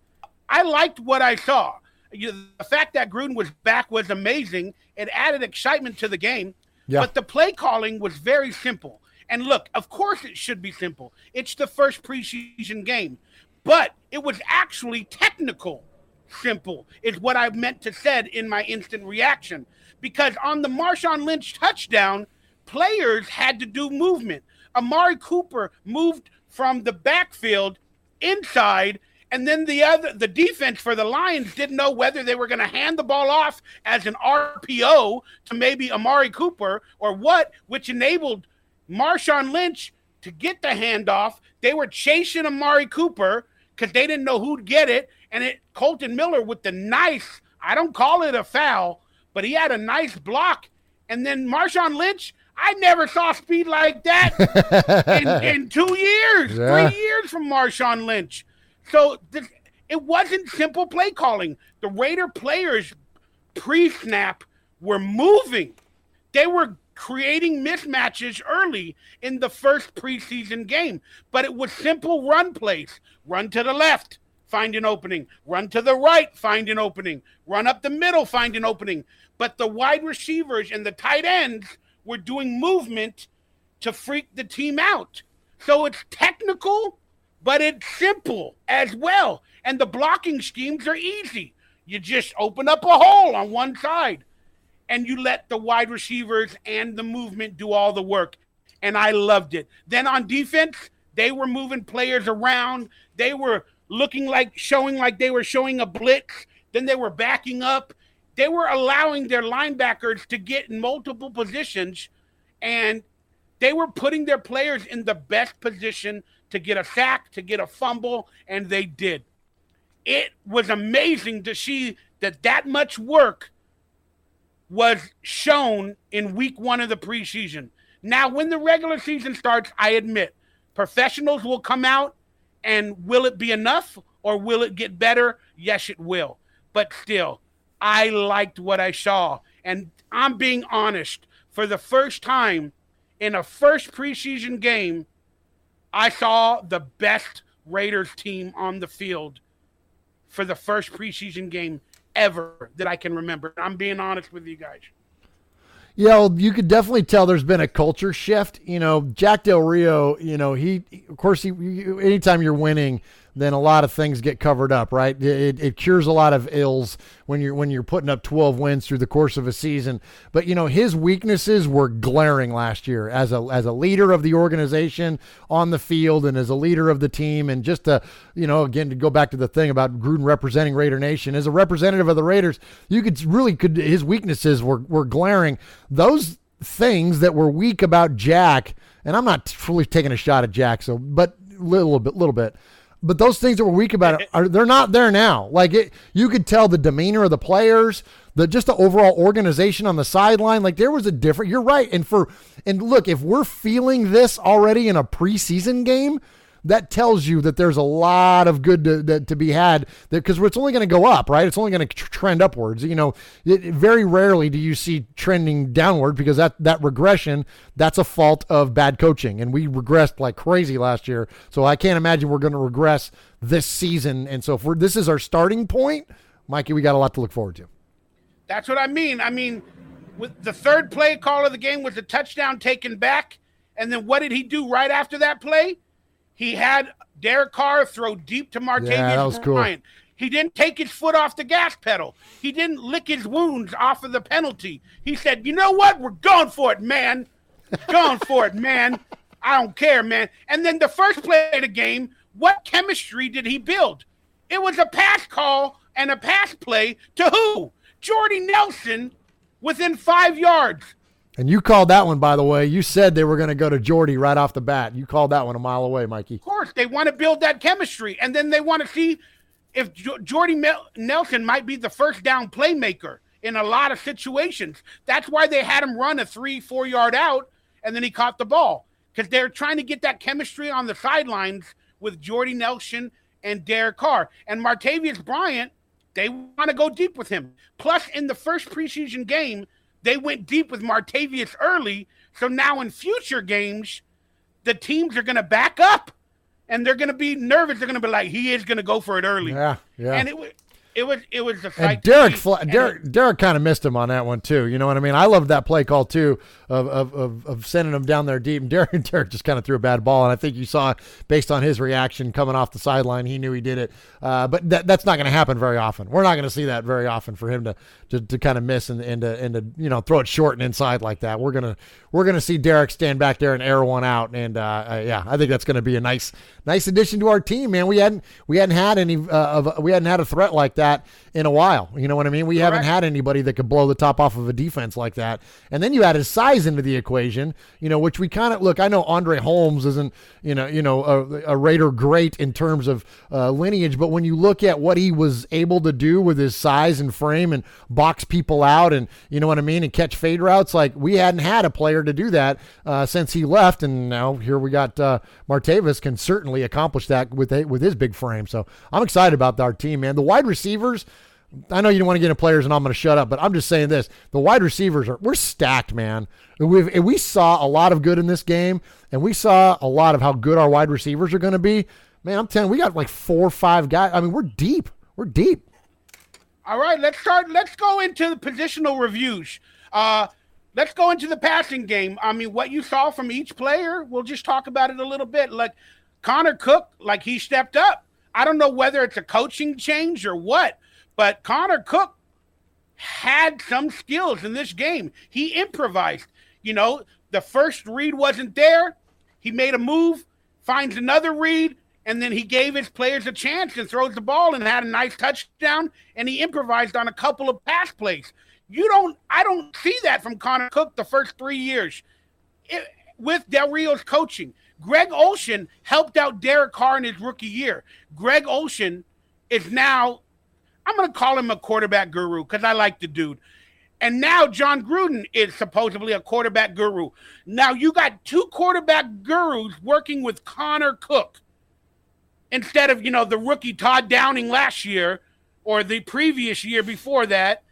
I liked what I saw. The fact that Gruden was back was amazing. It added excitement to the game. Yeah. But the play calling was very simple. And look, of course it should be simple. It's the first preseason game. But it was actually technical. Simple is what I meant to said in my instant reaction. Because on the Marshawn Lynch touchdown, players had to do movement. Amari Cooper moved from the backfield inside, and then the defense for the Lions didn't know whether they were going to hand the ball off as an RPO to maybe Amari Cooper or what, which enabled Marshawn Lynch to get the handoff. They were chasing Amari Cooper because they didn't know who'd get it, and Colton Miller with the nice, I don't call it a foul, but he had a nice block. And then Marshawn Lynch, I never saw speed like that in 2 years, 3 years from Marshawn Lynch. So it wasn't simple play calling. The Raider players pre-snap were moving. They were creating mismatches early in the first preseason game. But it was simple run plays. Run to the left, find an opening. Run to the right, find an opening. Run up the middle, find an opening. But the wide receivers and the tight ends were doing movement to freak the team out. So it's technical, but it's simple as well. And the blocking schemes are easy. You just open up a hole on one side, and you let the wide receivers and the movement do all the work. And I loved it. Then on defense, they were moving players around. They were showing like they were showing a blitz. Then they were backing up. They were allowing their linebackers to get in multiple positions, and they were putting their players in the best position to get a sack, to get a fumble, and they did. It was amazing to see that much work was shown in week 1 of the preseason. Now, when the regular season starts, I admit, professionals will come out, and will it be enough or will it get better? Yes, it will. But still, I liked what I saw. And I'm being honest. For the first time in a first preseason game, I saw the best Raiders team on the field for the first preseason game ever that I can remember. I'm being honest with you guys. Yeah, well, you could definitely tell there's been a culture shift. Jack Del Rio, anytime you're winning, then a lot of things get covered up, right? It cures a lot of ills when you're putting up 12 wins through the course of a season. But his weaknesses were glaring last year as a leader of the organization on the field and as a leader of the team. And just to again to go back to the thing about Gruden representing Raider Nation, as a representative of the Raiders, his weaknesses were glaring. Those things that were weak about Jack, and I'm not fully taking a shot at Jack, but little bit. But those things that were weak about it they're not there now. You could tell the demeanor of the players, just the overall organization on the sideline. There was a different. You're right. And look, if we're feeling this already in a preseason game, that tells you that there's a lot of good to be had, because it's only going to go up, right? It's only going to trend upwards. Very rarely do you see trending downward, because that regression, that's a fault of bad coaching. And we regressed like crazy last year. So I can't imagine we're going to regress this season. And so if this is our starting point, Mikey, we got a lot to look forward to. That's what I mean. With the third play call of the game was a touchdown taken back. And then what did he do right after that play? He had Derek Carr throw deep to Martavius Bryant. Cool. He didn't take his foot off the gas pedal. He didn't lick his wounds off of the penalty. He said, you know what? We're going for it, man. Going for it, man. I don't care, man. And then the first play of the game, what chemistry did he build? It was a pass call and a pass play to who? Jordy Nelson within 5 yards. And you called that one, by the way. You said they were going to go to Jordy right off the bat. You called that one a mile away, Mikey. Of course. They want to build that chemistry. And then they want to see if Jordy Nelson might be the first down playmaker in a lot of situations. That's why they had him run a 3-4 yard out, and then he caught the ball. Because they're trying to get that chemistry on the sidelines with Jordy Nelson and Derek Carr. And Martavius Bryant, they want to go deep with him. Plus, in the first preseason game, they went deep with Martavius early, so now in future games, the teams are going to back up, and they're going to be nervous. They're going to be like, he is going to go for it early. Yeah. And it was a sight. And Derek kind of missed him on that one too. You know what I mean? I loved that play call too of sending him down there deep. And Derek just kind of threw a bad ball, and I think you saw, based on his reaction coming off the sideline, he knew he did it. But that's not going to happen very often. We're not going to see that very often for him to kind of miss and to throw it short and inside like that. We're gonna see Derek stand back there and air one out, and I think that's going to be a nice addition to our team, man. We hadn't had a threat like that in a while. You know what I mean? We haven't had anybody that could blow the top off of a defense like that. And then you add his size into the equation, which we kind of look. I know Andre Holmes isn't, a Raider great in terms of lineage, but when you look at what he was able to do with his size and frame and box people out, and you know what I mean, and catch fade routes, like we hadn't had a player to do that since he left, and now here we got Martavis can certainly accomplish that with his big frame. So I'm excited about our team, man. The wide receivers, I know you don't want to get into players, and I'm going to shut up, but I'm just saying this. The wide receivers we're stacked, man. We saw a lot of good in this game, and we saw a lot of how good our wide receivers are going to be. Man, I'm telling you, we got like 4 or 5 guys. I mean, we're deep. We're deep. All right, let's go into the positional reviews. Let's go into the passing game. I mean, what you saw from each player, we'll just talk about it a little bit. Like Connor Cook, like he stepped up. I don't know whether it's a coaching change or what, but Connor Cook had some skills in this game. He improvised. The first read wasn't there. He made a move, finds another read, and then he gave his players a chance and throws the ball and had a nice touchdown, and he improvised on a couple of pass plays. I don't see that from Connor Cook the first 3 years with Del Rio's coaching. Greg Olsen helped out Derek Carr in his rookie year. Greg Olsen is now, I'm going to call him a quarterback guru because I like the dude. And now John Gruden is supposedly a quarterback guru. Now you got 2 quarterback gurus working with Connor Cook instead of, the rookie Todd Downing last year or the previous year before that.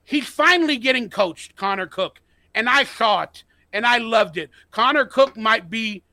He's finally getting coached, Connor Cook. And I saw it, and I loved it. Connor Cook might be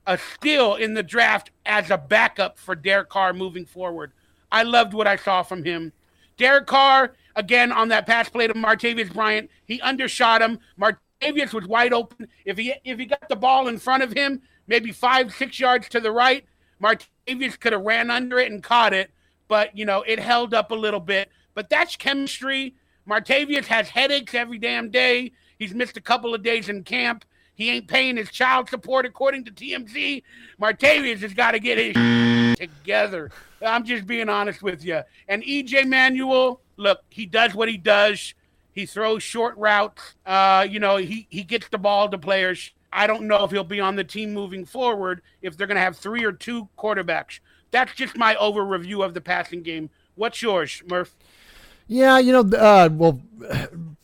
a steal in the draft as a backup for Derek Carr moving forward. I loved what I saw from him. Derek Carr, again, on that pass play to Martavis Bryant, he undershot him. Martavis was wide open. If he got the ball in front of him, maybe 5-6 yards to the right, Martavis could have ran under it and caught it. But, it held up a little bit. But that's chemistry. Martavis has headaches every damn day. He's missed a couple of days in camp. He ain't paying his child support according to TMZ. Martavis has got to get his together. I'm just being honest with you. And EJ Manuel, look, he does what he does. He throws short routes. He gets the ball to players. I don't know if he'll be on the team moving forward if they're going to have 3 or 2 quarterbacks. That's just my over review of the passing game. What's yours, Murph? Yeah,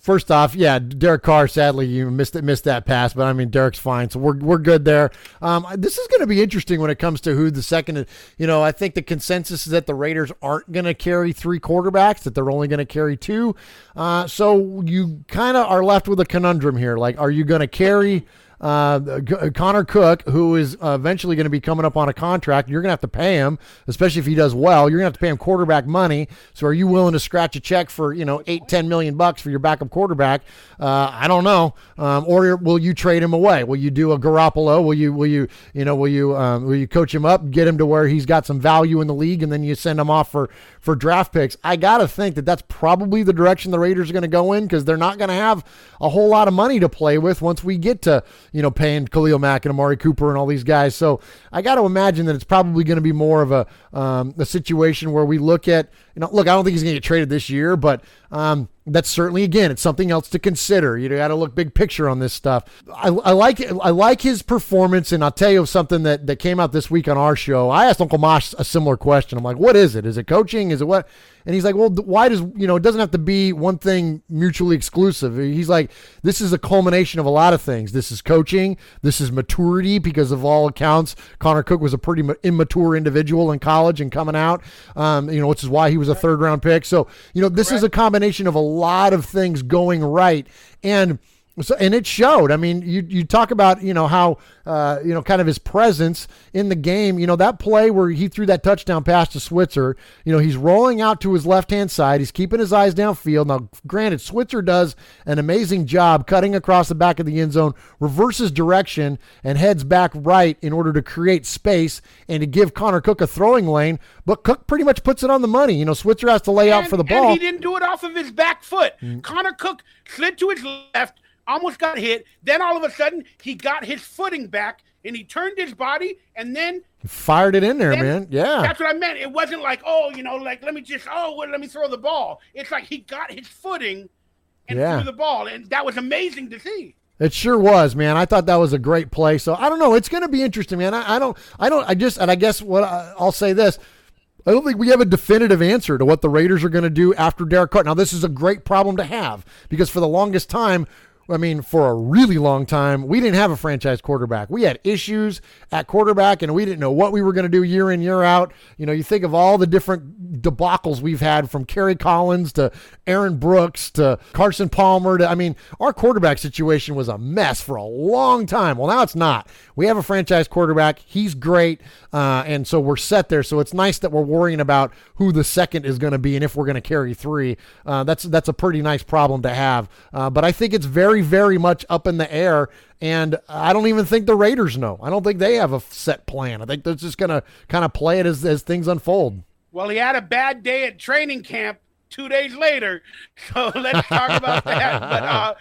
first off, Derek Carr, sadly, you missed that pass, but I mean, Derek's fine, so we're good there. This is going to be interesting when it comes to who the second is. I think the consensus is that the Raiders aren't going to carry 3 quarterbacks, that they're only going to carry 2. So you kind of are left with a conundrum here. Like, are you going to carry Connor Cook, who is eventually going to be coming up on a contract? You're going to have to pay him, especially if he does well. You're going to have to pay him quarterback money. So are you willing to scratch a check for, $8-10 million for your backup quarterback? I don't know. Or will you trade him away? Will you do a Garoppolo? Will you coach him up, get him to where he's got some value in the league, and then you send him off for draft picks? I got to think that that's probably the direction the Raiders are going to go in, because they're not going to have a whole lot of money to play with once we get to, paying Khalil Mack and Amari Cooper and all these guys. So I got to imagine that it's probably going to be more of a situation where we look at, I don't think he's going to get traded this year, but that's certainly, again, it's something else to consider. You got to look big picture on this stuff. I like it. I like his performance, and I'll tell you something that came out this week on our show. I asked Uncle Mosh a similar question. I'm like, what is it? Is it coaching? Is it what? And he's like, well, why does, it doesn't have to be one thing mutually exclusive. He's like, this is a culmination of a lot of things. This is coaching. This is maturity, because of all accounts, Connor Cook was a pretty immature individual in college and coming out, which is why he was a 3rd-round pick. So, this is a combination of a lot of things going right. And it showed. I mean, you talk about, how, kind of his presence in the game, that play where he threw that touchdown pass to Switzer, he's rolling out to his left-hand side. He's keeping his eyes downfield. Now, granted, Switzer does an amazing job cutting across the back of the end zone, reverses direction, and heads back right in order to create space and to give Connor Cook a throwing lane. But Cook pretty much puts it on the money. Switzer has to lay out for the ball. And he didn't do it off of his back foot. Connor Cook slid to his left, almost got hit. Then all of a sudden, he got his footing back, and he turned his body, and then fired it in there, man. Yeah. That's what I meant. It wasn't like, let me throw the ball. It's like he got his footing and threw the ball, and that was amazing to see. It sure was, man. I thought that was a great play. So I don't know. It's going to be interesting, man. I guess what I'll say this. I don't think we have a definitive answer to what the Raiders are going to do after Derek Carr. Now, this is a great problem to have, because for the longest time, for a really long time, we didn't have a franchise quarterback. We had issues at quarterback, and we didn't know what we were going to do year in, year out. You think of all the different debacles we've had, from Kerry Collins to Aaron Brooks to Carson Palmer our quarterback situation was a mess for a long time. Well, now it's not. We have a franchise quarterback. He's great, and so we're set there. So it's nice that we're worrying about who the second is going to be and if we're going to carry 3. That's a pretty nice problem to have. But I think it's very, very much up in the air, and I don't even think the Raiders know. I don't think they have a set plan. I think they're just going to kind of play it as things unfold. Well, he had a bad day at training camp 2 days later, so let's talk about that. But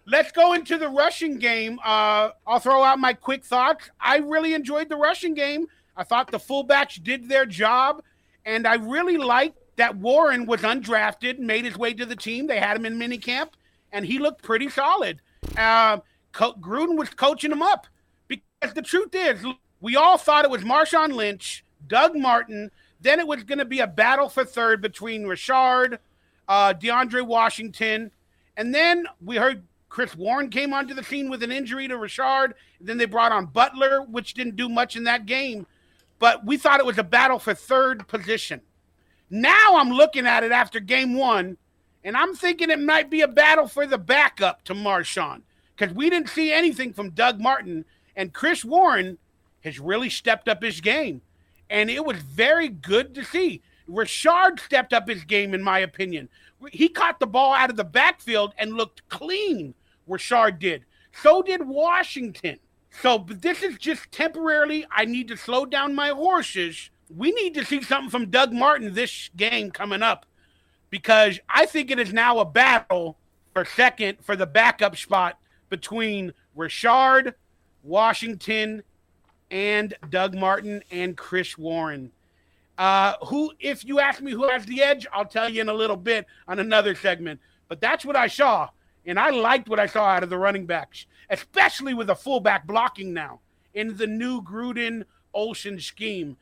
let's go into the rushing game. I'll throw out my quick thoughts. I really enjoyed the rushing game. I thought the fullbacks did their job, and I really liked that Warren was undrafted, made his way to the team. They had him in minicamp, and he looked pretty solid. Gruden was coaching him up because the truth is, we all thought it was Marshawn Lynch, Doug Martin. Then it was going to be a battle for third between Richard, DeAndre Washington. And then we heard Chris Warren came onto the scene with an injury to Richard. Then they brought on Butler, which didn't do much in that game. But we thought it was a battle for third position. Now I'm looking at it after game one, and I'm thinking it might be a battle for the backup to Marshawn because we didn't see anything from Doug Martin. And Chris Warren has really stepped up his game. And it was very good to see. Richard stepped up his game, in my opinion. He caught the ball out of the backfield and looked clean. Richard did. So did Washington. So this is just temporarily. I need to slow down my horses. We need to see something from Doug Martin this game coming up because I think it is now a battle for second for the backup spot between Richard, Washington, and Doug Martin and Chris Warren. Who, if you ask me who has the edge, I'll tell you in a little bit on another segment. But that's what I saw, and I liked what I saw out of the running backs, especially with a fullback blocking now in the new Gruden-Olsen scheme.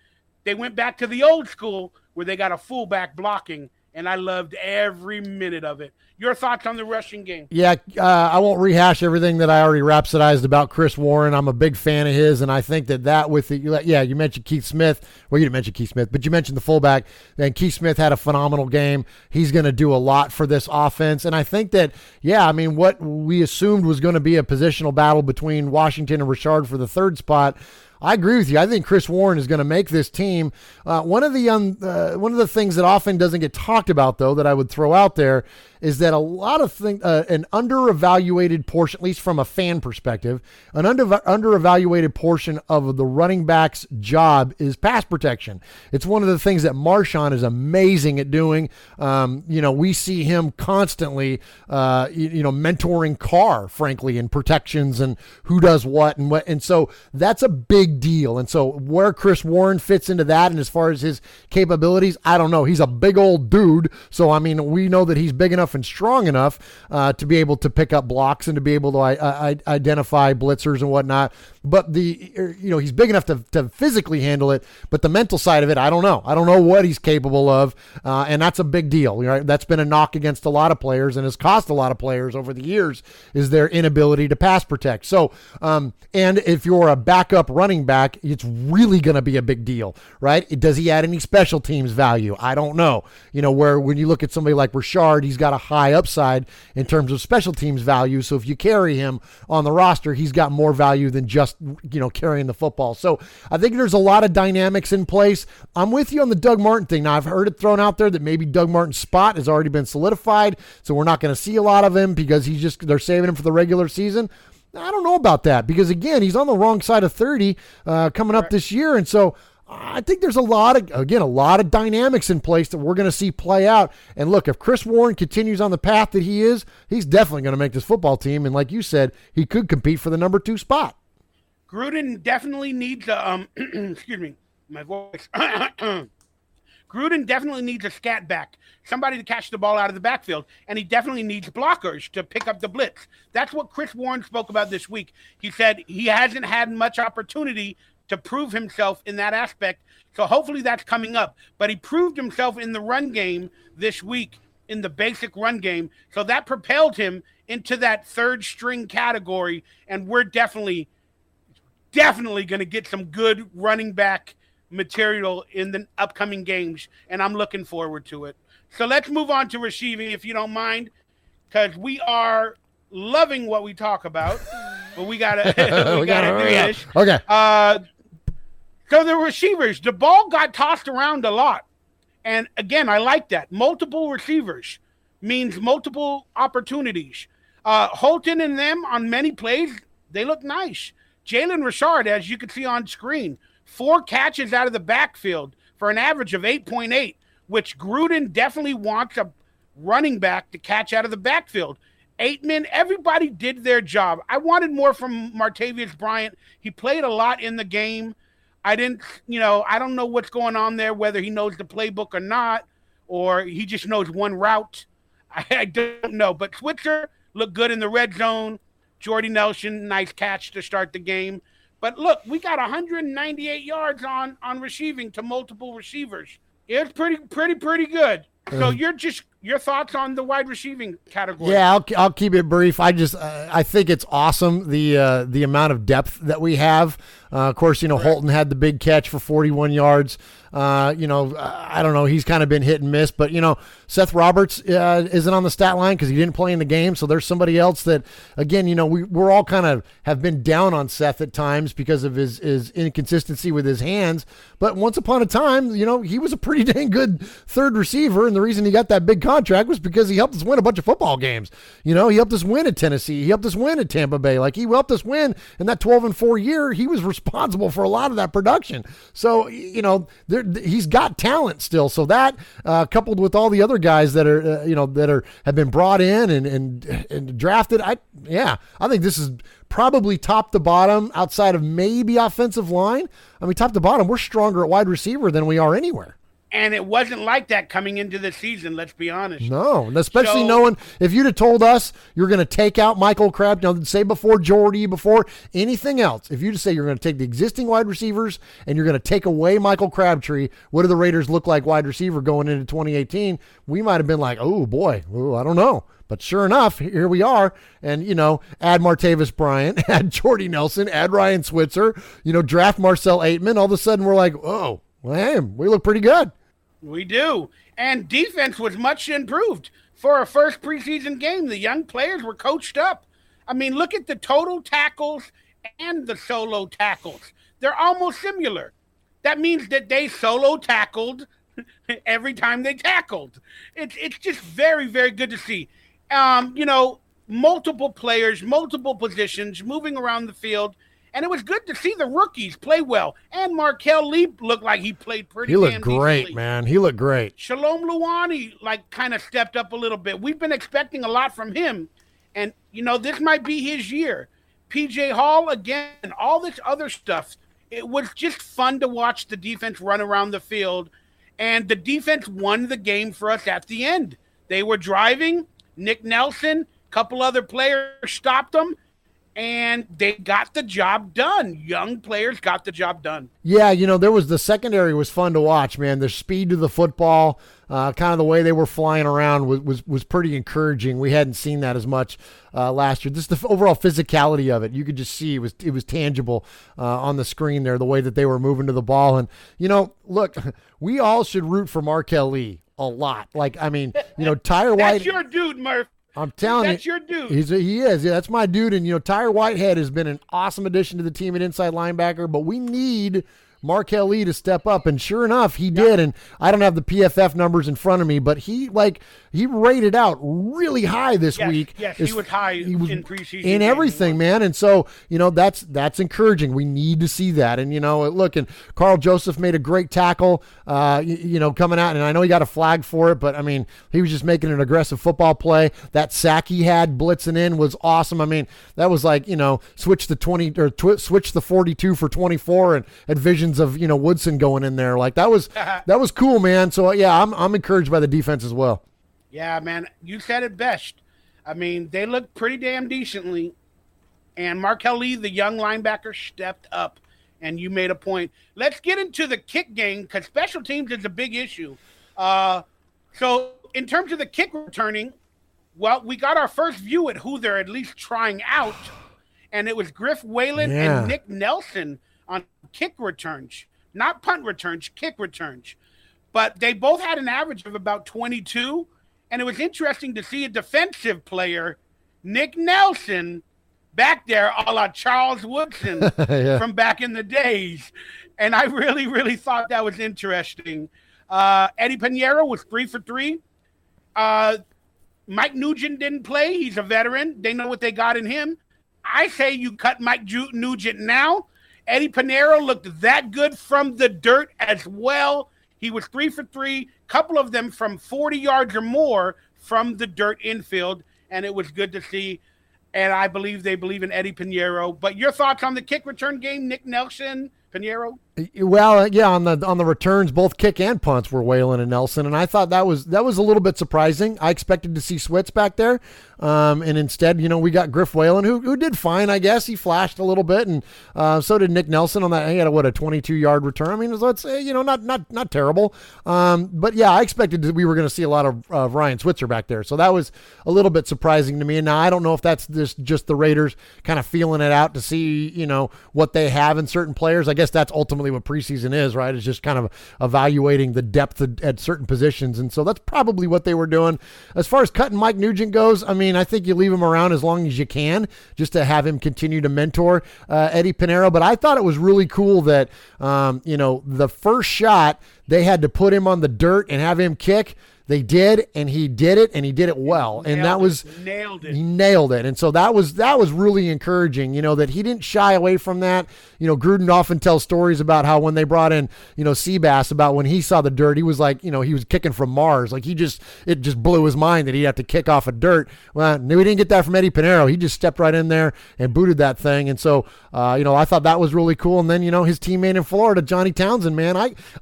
They went back to the old school where they got a fullback blocking, and I loved every minute of it. Your thoughts on the rushing game? Yeah, I won't rehash everything that I already rhapsodized about Chris Warren. I'm a big fan of his, and I think that with the, you mentioned Keith Smith. Well, you didn't mention Keith Smith, but you mentioned the fullback, and Keith Smith had a phenomenal game. He's going to do a lot for this offense, and I think that, what we assumed was going to be a positional battle between Washington and Richard for the third spot, I agree with you. I think Chris Warren is going to make this team. One of the things that often doesn't get talked about, though, that I would throw out there is that a lot of an under-evaluated portion, at least from a fan perspective, an under-evaluated portion of the running back's job is pass protection. It's one of the things that Marshawn is amazing at doing. We see him constantly, mentoring Carr, frankly, in protections and who does what and what. And so that's a big deal. And so where Chris Warren fits into that, and as far as his capabilities, I don't know. He's a big old dude. So, we know that he's big enough and strong enough to be able to pick up blocks and to be able to identify blitzers and whatnot. But he's big enough to physically handle it. But the mental side of it, I don't know. I don't know what he's capable of. And that's a big deal. Right? That's been a knock against a lot of players and has cost a lot of players over the years is their inability to pass protect. So, and if you're a backup running back, it's really going to be a big deal, right? Does he add any special teams value? I don't know. Where when you look at somebody like Richard, he's got a high upside in terms of special teams value. So if you carry him on the roster, he's got more value than just, carrying the football. So I think there's a lot of dynamics in place. I'm with you on the Doug Martin thing. Now I've heard it thrown out there that maybe Doug Martin's spot has already been solidified. So we're not going to see a lot of him because they're saving him for the regular season. I don't know about that because again, he's on the wrong side of 30 coming up this year. And so I think there's a lot of dynamics in place that we're going to see play out. And look, if Chris Warren continues on the path that he is, he's definitely going to make this football team. And like you said, he could compete for the number 2 spot. Gruden definitely needs a, excuse me, my voice. Gruden definitely needs a scat back, somebody to catch the ball out of the backfield, and he definitely needs blockers to pick up the blitz. That's what Chris Warren spoke about this week. He said he hasn't had much opportunity to prove himself in that aspect, so hopefully that's coming up. But he proved himself in the run game this week, in the basic run game, so that propelled him into that third string category, and we're definitely going to get some good running back material in the upcoming games, and I'm looking forward to it. So let's move on to receiving, if you don't mind, because we are loving what we talk about, but we gotta do this. Okay. So the receivers, the ball got tossed around a lot, and again, I like that. Multiple receivers means multiple opportunities. Holton and them on many plays, they look nice. Jalen Richard, as you can see on screen, 4 catches out of the backfield for an average of 8.8, which Gruden definitely wants a running back to catch out of the backfield. 8 men, everybody did their job. I wanted more from Martavius Bryant. He played a lot in the game. I don't know what's going on there, whether he knows the playbook or not, or he just knows one route. I don't know. But Switzer looked good in the red zone. Jordy Nelson, nice catch to start the game. But look, we got 198 yards on receiving to multiple receivers. It's pretty good. So your thoughts on the wide receiving category? Yeah, I'll keep it brief. I think it's awesome the amount of depth that we have. Of course, Holton had the big catch for 41 yards. I don't know. He's kind of been hit and miss, but Seth Roberts isn't on the stat line because he didn't play in the game. So there's somebody else that, again, we're all kind of have been down on Seth at times because of his inconsistency with his hands. But once upon a time, he was a pretty dang good third receiver, and the reason he got that big contract was because he helped us win a bunch of football games. He helped us win at Tennessee. He helped us win at Tampa Bay. Like, he helped us win in that 12-4 year. He was responsible for a lot of that production. So, he's got talent still. So that, coupled with all the other guys that are, have been brought in and drafted, I think this is probably top to bottom outside of maybe offensive line. I mean, top to bottom, we're stronger at wide receiver than we are anywhere. And it wasn't like that coming into the season, let's be honest. No, especially knowing if you'd have told us you're going to take out Michael Crabtree, say before Jordy, before anything else, if you just say you're going to take the existing wide receivers and you're going to take away Michael Crabtree, what do the Raiders look like wide receiver going into 2018? We might have been like, oh, boy, I don't know. But sure enough, here we are. And, add Martavis Bryant, add Jordy Nelson, add Ryan Switzer, draft Marcel Aitman. All of a sudden we're like, oh, well, hey, we look pretty good. We do. And defense was much improved for a first preseason game. The young players were coached up. I mean, look at the total tackles and the solo tackles. They're almost similar. That means that they solo tackled every time they tackled. It's just very, very good to see. Multiple players, multiple positions, moving around the field. And it was good to see the rookies play well. And Markel Lee looked like he played pretty good. He damn looked great, decently. Man. He looked great. Shalom Luani, kind of stepped up a little bit. We've been expecting a lot from him. And, this might be his year. PJ Hall, again, all this other stuff. It was just fun to watch the defense run around the field. And the defense won the game for us at the end. They were driving. Nick Nelson, a couple other players stopped them. And they got the job done. Young players got the job done. Yeah, the secondary was fun to watch, man. The speed to the football, kind of the way they were flying around was pretty encouraging. We hadn't seen that as much last year. Just the overall physicality of it, you could just see it was tangible on the screen there, the way that they were moving to the ball. And, look, we all should root for Markel Lee a lot. Like, I mean, Tyre White. That's your dude, Murf. I'm telling that's your dude. He is. Yeah, that's my dude. And, Tyre Whitehead has been an awesome addition to the team at inside linebacker, but we need Markel Lee to step up. And sure enough, he did. And I don't have the PFF numbers in front of me, but he rated out really high this week. Yes, he was high in preseason. In everything, man. And so, that's encouraging. We need to see that. And, look, and Carl Joseph made a great tackle, coming out. And I know he got a flag for it, but, I mean, he was just making an aggressive football play. That sack he had blitzing in was awesome. I mean, that was like, switch the 42 for 24 and visions of, Woodson going in there. Like, that was cool, man. So, yeah, I'm encouraged by the defense as well. Yeah, man, you said it best. I mean, they looked pretty damn decently. And Markel Lee, the young linebacker, stepped up. And you made a point. Let's get into the kick game because special teams is a big issue. So in terms of the kick returning, well, we got our first view at who they're at least trying out. And it was Griff Whalen and Nick Nelson on kick returns. Not punt returns, kick returns. But they both had an average of about 22. And it was interesting to see a defensive player, Nick Nelson, back there a la Charles Woodson from back in the days. And I really, really thought that was interesting. Eddie Pinheiro was 3 for 3. Mike Nugent didn't play. He's a veteran. They know what they got in him. I say you cut Mike Nugent now. Eddie Pinheiro looked that good from the dirt as well. He was 3 for 3, couple of them from 40 yards or more from the dirt infield, and it was good to see. And I believe they believe in Eddie Pinheiro. But your thoughts on the kick return game, Nick Nelson, Pinheiro? Well, yeah, on the returns, both kick and punts were Whalen and Nelson, and I thought that was a little bit surprising. I expected to see Switz back there, and instead, we got Griff Whalen, who did fine, I guess. He flashed a little bit, and so did Nick Nelson on that. He had a 22-yard return. I mean, let's say not terrible, but yeah, I expected that we were going to see a lot of Ryan Switzer back there, so that was a little bit surprising to me. And now I don't know if that's just the Raiders kind of feeling it out to see what they have in certain players. I guess that's ultimately what preseason is, right? It's just kind of evaluating the depth at certain positions. And so that's probably what they were doing. As far as cutting Mike Nugent goes, I mean, I think you leave him around as long as you can just to have him continue to mentor Eddie Pinheiro. But I thought it was really cool that, the first shot, they had to put him on the dirt and have him kick. They did, and he did it, and he did it well. And that was nailed it. He nailed it. And so that was really encouraging, that he didn't shy away from that. Gruden often tells stories about how when they brought in, Seabass, about when he saw the dirt, he was like, he was kicking from Mars. Like it just blew his mind that he'd have to kick off of dirt. Well, we didn't get that from Eddie Pinheiro. He just stepped right in there and booted that thing. And so, I thought that was really cool. And then, his teammate in Florida, Johnny Townsend, man,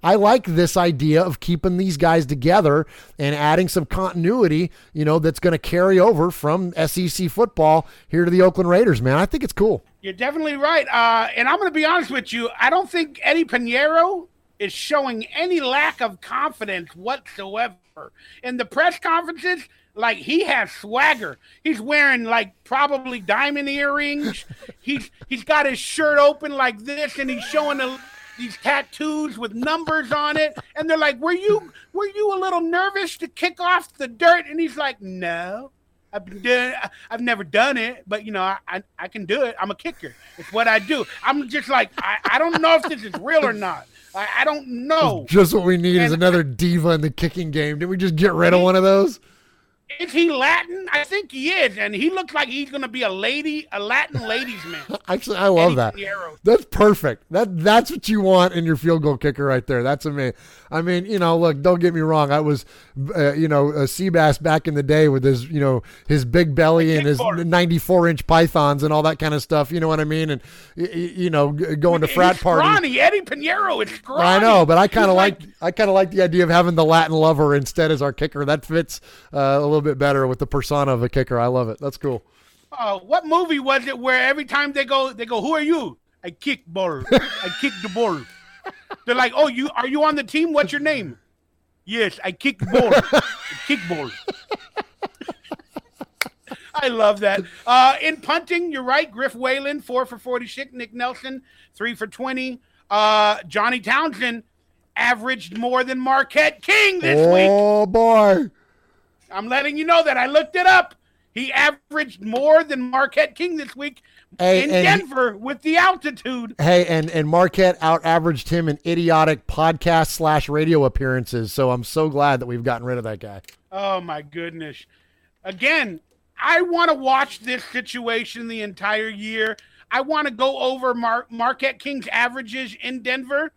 I like this idea of keeping these guys together and adding some continuity, that's going to carry over from SEC football here to the Oakland Raiders, man. I think it's cool. You're definitely right. And I'm going to be honest with you. I don't think Eddie Pinheiro is showing any lack of confidence whatsoever. In the press conferences, like, he has swagger. He's wearing, like, probably diamond earrings. He's got his shirt open like this, and he's showing these tattoos with numbers on it, and they're like, were you a little nervous to kick off the dirt? And he's like, no, I've never done it, but I can do it. I'm a kicker. It's what I do. I'm just like, I don't know if this is real or not. I don't know. Just what we need is another diva in the kicking game. Did we just get rid of one of those? Is he Latin? I think he is, and he looks like he's going to be a Latin ladies man. Actually, I love that. That's perfect. That's what you want in your field goal kicker right there. That's amazing. I mean, look, don't get me wrong. I was, a Seabass back in the day with his, his big belly and his 94-inch pythons and all that kind of stuff. You know what I mean? And, going to frat parties. Scrawny. Eddie Pinheiro is scrawny. I know, but I kind of like the idea of having the Latin lover instead as our kicker. That fits a little bit better with the persona of a kicker. I love it. That's cool. What movie was it where every time they go, who are you? I kick ball. I kick the ball. They're like, oh, are you on the team? What's your name? Yes, I kick ball. I kick ball. I love that. In punting, you're right. Griff Whalen, 4 for 46. Nick Nelson, 3 for 20. Johnny Townsend averaged more than Marquette King this week. Oh, boy. I'm letting you know that. I looked it up. He averaged more than Marquette King this week in Denver with the altitude. Hey, and Marquette out-averaged him in idiotic podcast/radio appearances, so I'm so glad that we've gotten rid of that guy. Oh, my goodness. Again, I want to watch this situation the entire year. I want to go over Marquette King's averages in Denver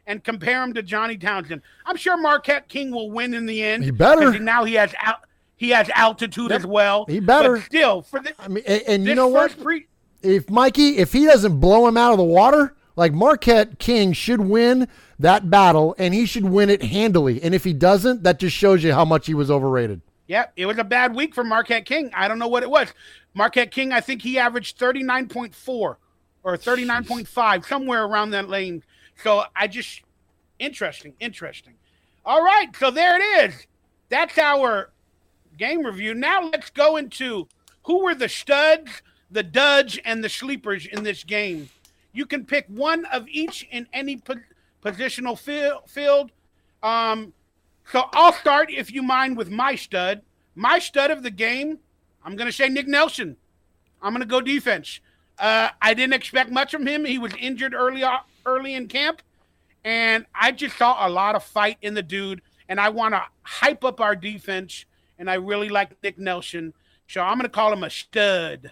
and compare him to Johnny Townsend. I'm sure Marquette King will win in the end. He better. Now he has altitude as well. He better. But still, and you know what? If he doesn't blow him out of the water, like, Marquette King should win that battle, and he should win it handily. And if he doesn't, that just shows you how much he was overrated. Yep, it was a bad week for Marquette King. I don't know what it was. Marquette King, I think he averaged 39.4 or 39.5, somewhere around that lane. So interesting. All right, so there it is. That's our game review. Now let's go into who were the studs, the duds, and the sleepers in this game. You can pick one of each in any positional field. So I'll start, if you mind, with my stud. My stud of the game, I'm going to say Nick Nelson. I'm going to go defense. I didn't expect much from him. He was injured early in camp, and I just saw a lot of fight in the dude, and I want to hype up our defense, and I really like Nick Nelson, so I'm going to call him a stud.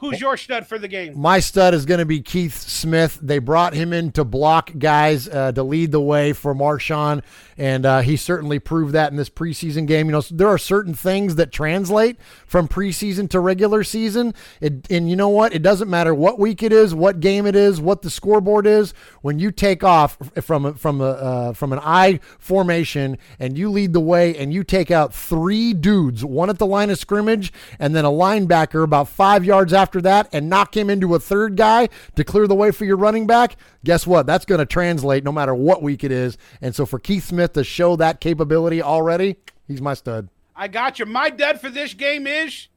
Who's your stud for the game? My stud is going to be Keith Smith. They brought him in to block guys to lead the way for Marshawn, and he certainly proved that in this preseason game. There are certain things that translate from preseason to regular season, and you know what? It doesn't matter what week it is, what game it is, what the scoreboard is. When you take off from an I formation and you lead the way and you take out 3 dudes, one at the line of scrimmage and then a linebacker about 5 yards after that, and knock him into a third guy to clear the way for your running back, guess what? That's going to translate no matter what week it is. And so for Keith Smith to show that capability already, he's my stud. I got you. My dud for this game is,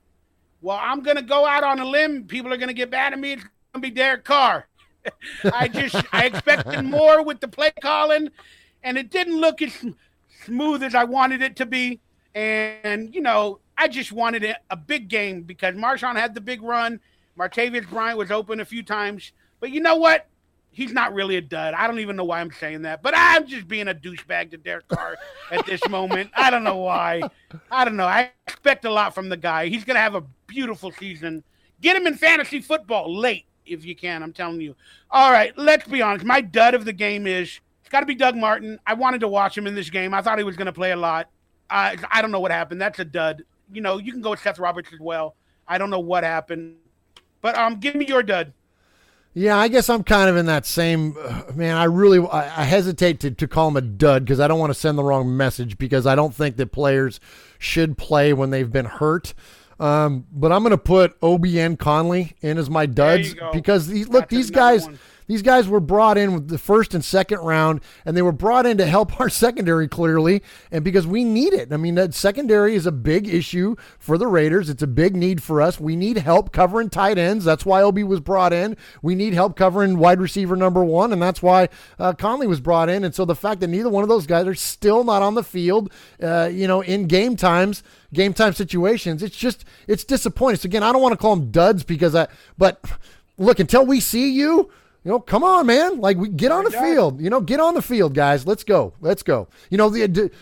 well, I'm going to go out on a limb. People are going to get mad at me. It's going to be Derek Carr. I expected more with the play calling, and it didn't look as smooth as I wanted it to be. And, I just wanted a big game because Marshawn had the big run. Martavius Bryant was open a few times. But you know what? He's not really a dud. I don't even know why I'm saying that. But I'm just being a douchebag to Derek Carr at this moment. I don't know why. I don't know. I expect a lot from the guy. He's going to have a beautiful season. Get him in fantasy football late if you can, I'm telling you. All right, let's be honest. My dud of the game is, it's got to be Doug Martin. I wanted to watch him in this game. I thought he was going to play a lot. I don't know what happened. That's a dud. You can go with Seth Roberts as well. I don't know what happened. But give me your dud. Yeah, I guess I'm kind of in that same, man, I hesitate to call him a dud because I don't want to send the wrong message because I don't think that players should play when they've been hurt. But I'm going to put OBN Conley in as my duds because these guys were brought in with the first and second round, and they were brought in to help our secondary clearly, and because we need it. I mean, that secondary is a big issue for the Raiders. It's a big need for us. We need help covering tight ends. That's why Obi was brought in. We need help covering wide receiver number 1, and that's why Conley was brought in. And so the fact that neither one of those guys are still not on the field, in game time situations, it's disappointing. So again, I don't want to call them duds but look, until we see you, come on, man. Like, we get on the field. Get on the field, guys. Let's go.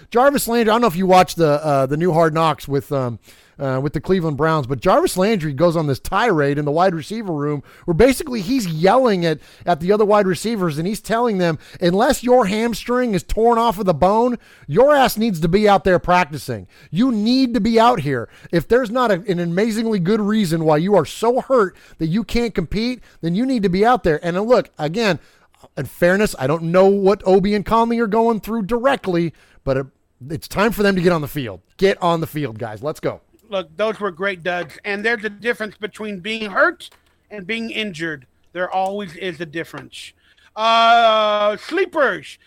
Jarvis Landry, I don't know if you watched the new Hard Knocks with the Cleveland Browns, but Jarvis Landry goes on this tirade in the wide receiver room where basically he's yelling at the other wide receivers, and he's telling them, unless your hamstring is torn off of the bone, your ass needs to be out there practicing. You need to be out here. If there's not an amazingly good reason why you are so hurt that you can't compete, then you need to be out there. And look, again, in fairness, I don't know what Obi and Conley are going through directly, but it's time for them to get on the field. Get on the field, guys. Let's go. Look, those were great duds. And there's a difference between being hurt and being injured. There always is a difference. Sleepers.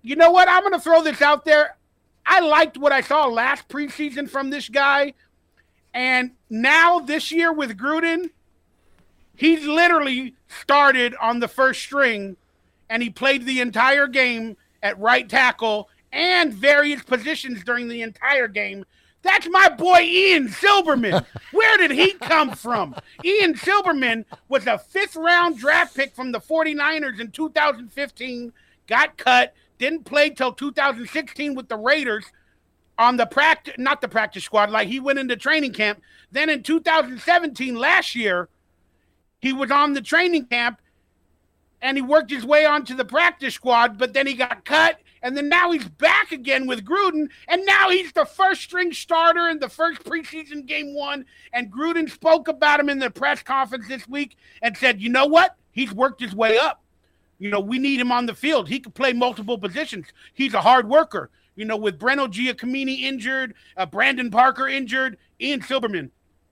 You know what? I'm going to throw this out there. I liked what I saw last preseason from this guy. And now this year with Gruden, he's literally started on the first string, and he played the entire game at right tackle and various positions during the entire game. That's my boy Ian Silberman. Where did he come from? Ian Silberman was a 5th-round draft pick from the 49ers in 2015, got cut, didn't play till 2016 with the Raiders on not the practice squad, like he went into training camp. Then in 2017, last year, he was on the training camp, and he worked his way onto the practice squad, but then he got cut. And then now he's back again with Gruden, and now he's the first-string starter in the first preseason game 1. And Gruden spoke about him in the press conference this week and said, you know what? He's worked his way up. We need him on the field. He can play multiple positions. He's a hard worker. With Breno Giacomini injured, Brandon Parker injured, Ian Silberman,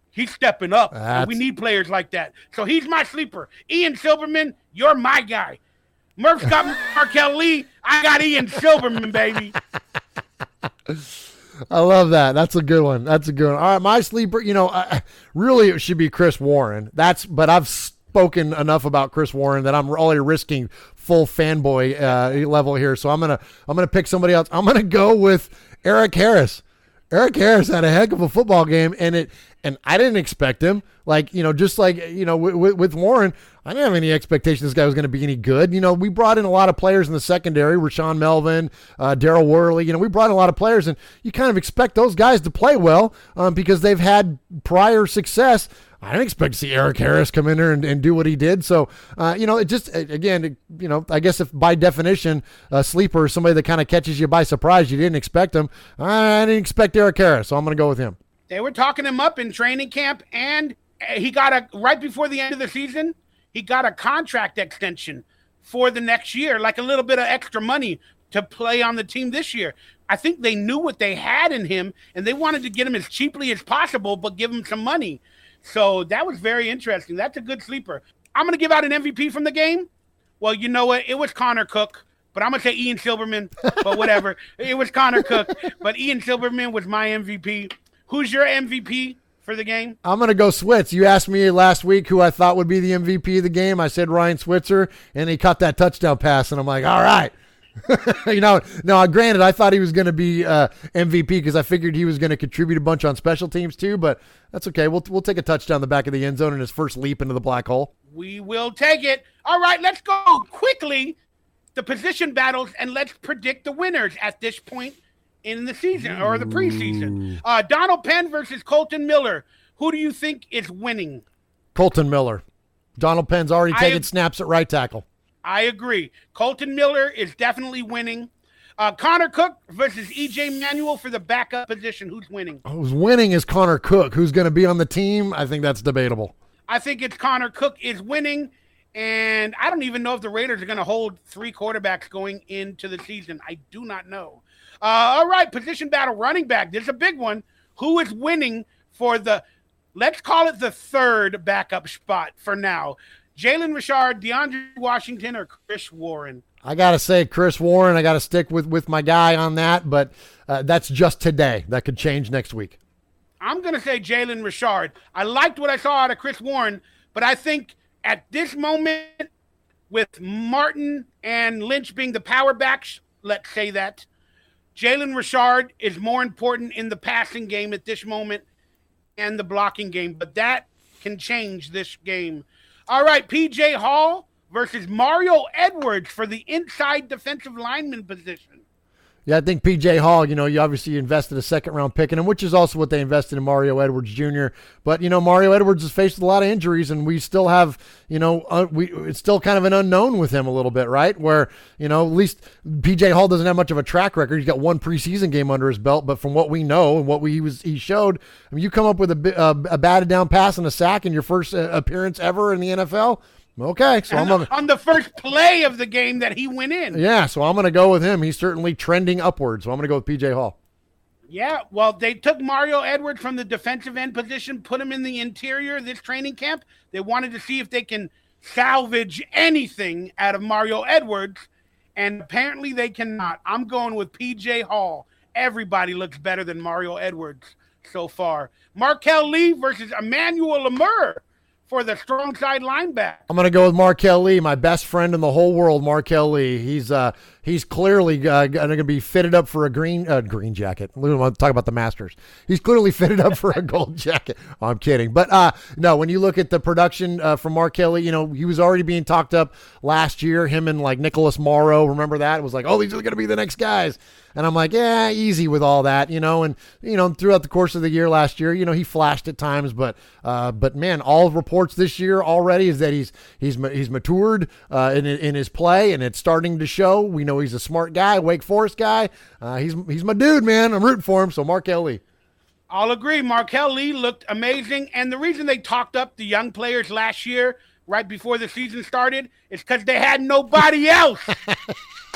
he's stepping up. And we need players like that. So he's my sleeper. Ian Silberman, you're my guy. Murf's got Markel Lee. I got Ian Silberman, baby. I love that. That's a good one. All right, my sleeper, really it should be Chris Warren. But I've spoken enough about Chris Warren that I'm already risking full fanboy level here. So I'm gonna pick somebody else. I'm gonna go with Eric Harris. Eric Harris had a heck of a football game, and I didn't expect him. Just like with Warren, I didn't have any expectation this guy was going to be any good. We brought in a lot of players in the secondary, Rashawn Melvin, Darryl Worley. We brought in a lot of players, and you kind of expect those guys to play well because they've had prior success. I didn't expect to see Eric Harris come in there and do what he did. So, it just, again, I guess if by definition, a sleeper is somebody that kind of catches you by surprise, you didn't expect him. I didn't expect Eric Harris, so I'm going to go with him. They were talking him up in training camp, and he got right before the end of the season, he got a contract extension for the next year, like a little bit of extra money to play on the team this year. I think they knew what they had in him, and they wanted to get him as cheaply as possible, but give him some money. So that was very interesting. That's a good sleeper. I'm going to give out an MVP from the game. Well, you know what? It was Connor Cook, but I'm going to say Ian Silverman, but whatever. It was Connor Cook, but Ian Silverman was my MVP. Who's your MVP for the game? I'm going to go Switz. You asked me last week who I thought would be the MVP of the game. I said Ryan Switzer, and he caught that touchdown pass, and I'm like, all right. Now, granted, I thought he was going to be MVP because I figured he was going to contribute a bunch on special teams too, but that's okay. We'll take a touchdown the back of the end zone in his first leap into the black hole. We will take it. All right, let's go quickly the position battles, and let's predict the winners at this point in the season or the preseason. Donald Penn versus Colton Miller. Who do you think is winning? Colton Miller. Donald Penn's already taken snaps at right tackle. I agree. Colton Miller is definitely winning. Connor Cook versus E.J. Manuel for the backup position. Who's winning? Who's winning is Connor Cook. Who's going to be on the team? I think that's debatable. I think it's Connor Cook is winning, and I don't even know if the Raiders are going to hold 3 quarterbacks going into the season. I do not know. All right, position battle, running back. This is a big one. Who is winning for let's call it the third backup spot for now? Jalen Richard, DeAndre Washington, or Chris Warren? I got to say Chris Warren. I got to stick with my guy on that, but that's just today. That could change next week. I'm going to say Jalen Richard. I liked what I saw out of Chris Warren, but I think at this moment, with Martin and Lynch being the power backs, let's say that, Jalen Richard is more important in the passing game at this moment and the blocking game, but that can change this game. All right, P.J. Hall versus Mario Edwards for the inside defensive lineman position. Yeah, I think P.J. Hall, you obviously invested a second-round pick in him, which is also what they invested in Mario Edwards Jr. But, Mario Edwards is faced with a lot of injuries, and we still have, it's still kind of an unknown with him a little bit, right? Where, at least P.J. Hall doesn't have much of a track record. He's got 1 preseason game under his belt, but from what we know and what he showed, you come up with a batted down pass and a sack in your first appearance ever in the NFL. Okay, so on the first play of the game that he went in. Yeah, so I'm going to go with him. He's certainly trending upward, so I'm going to go with P.J. Hall. Yeah, well, they took Mario Edwards from the defensive end position, put him in the interior this training camp. They wanted to see if they can salvage anything out of Mario Edwards, and apparently they cannot. I'm going with P.J. Hall. Everybody looks better than Mario Edwards so far. Markel Lee versus Emmanuel Lemur for the strong side linebacker. I'm going to go with Markel Lee, my best friend in the whole world, Markel Lee. He's clearly going to be fitted up for a green jacket. We don't want to talk about the Masters. He's clearly fitted up for a gold jacket. Oh, I'm kidding. But no, when you look at the production from Markel Lee, he was already being talked up last year, him and like Nicholas Morrow. Remember that? It was like, oh, these are going to be the next guys. And I'm like, yeah, easy with all that, and throughout the course of the year last year, he flashed at times, but man, all reports this year already is that he's matured in his play, and it's starting to show. We know he's a smart guy, Wake Forest guy. He's my dude, man. I'm rooting for him. So Markel Lee. I'll agree. Markel Lee looked amazing, and the reason they talked up the young players last year, right before the season started, is because they had nobody else.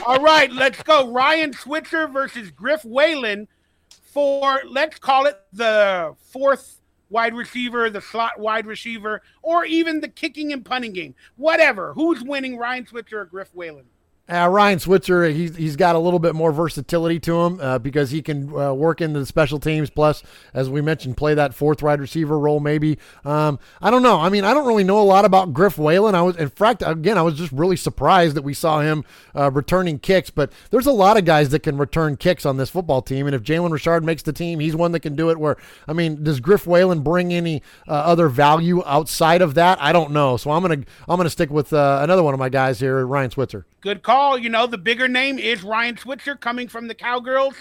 All right, let's go. Ryan Switzer versus Griff Whalen for, let's call it the 4th wide receiver, the slot wide receiver, or even the kicking and punting game. Whatever. Who's winning, Ryan Switzer or Griff Whalen? Ryan Switzer, he's got a little bit more versatility to him because he can work into the special teams. Plus, as we mentioned, play that 4th wide receiver role maybe. I don't know. I mean, I don't really know a lot about Griff Whalen. I was just really surprised that we saw him returning kicks. But there's a lot of guys that can return kicks on this football team. And if Jalen Richard makes the team, he's one that can do it. Does Griff Whalen bring any other value outside of that? I don't know. So I'm gonna stick with another one of my guys here, Ryan Switzer. Good call. The bigger name is Ryan Switzer coming from the Cowgirls.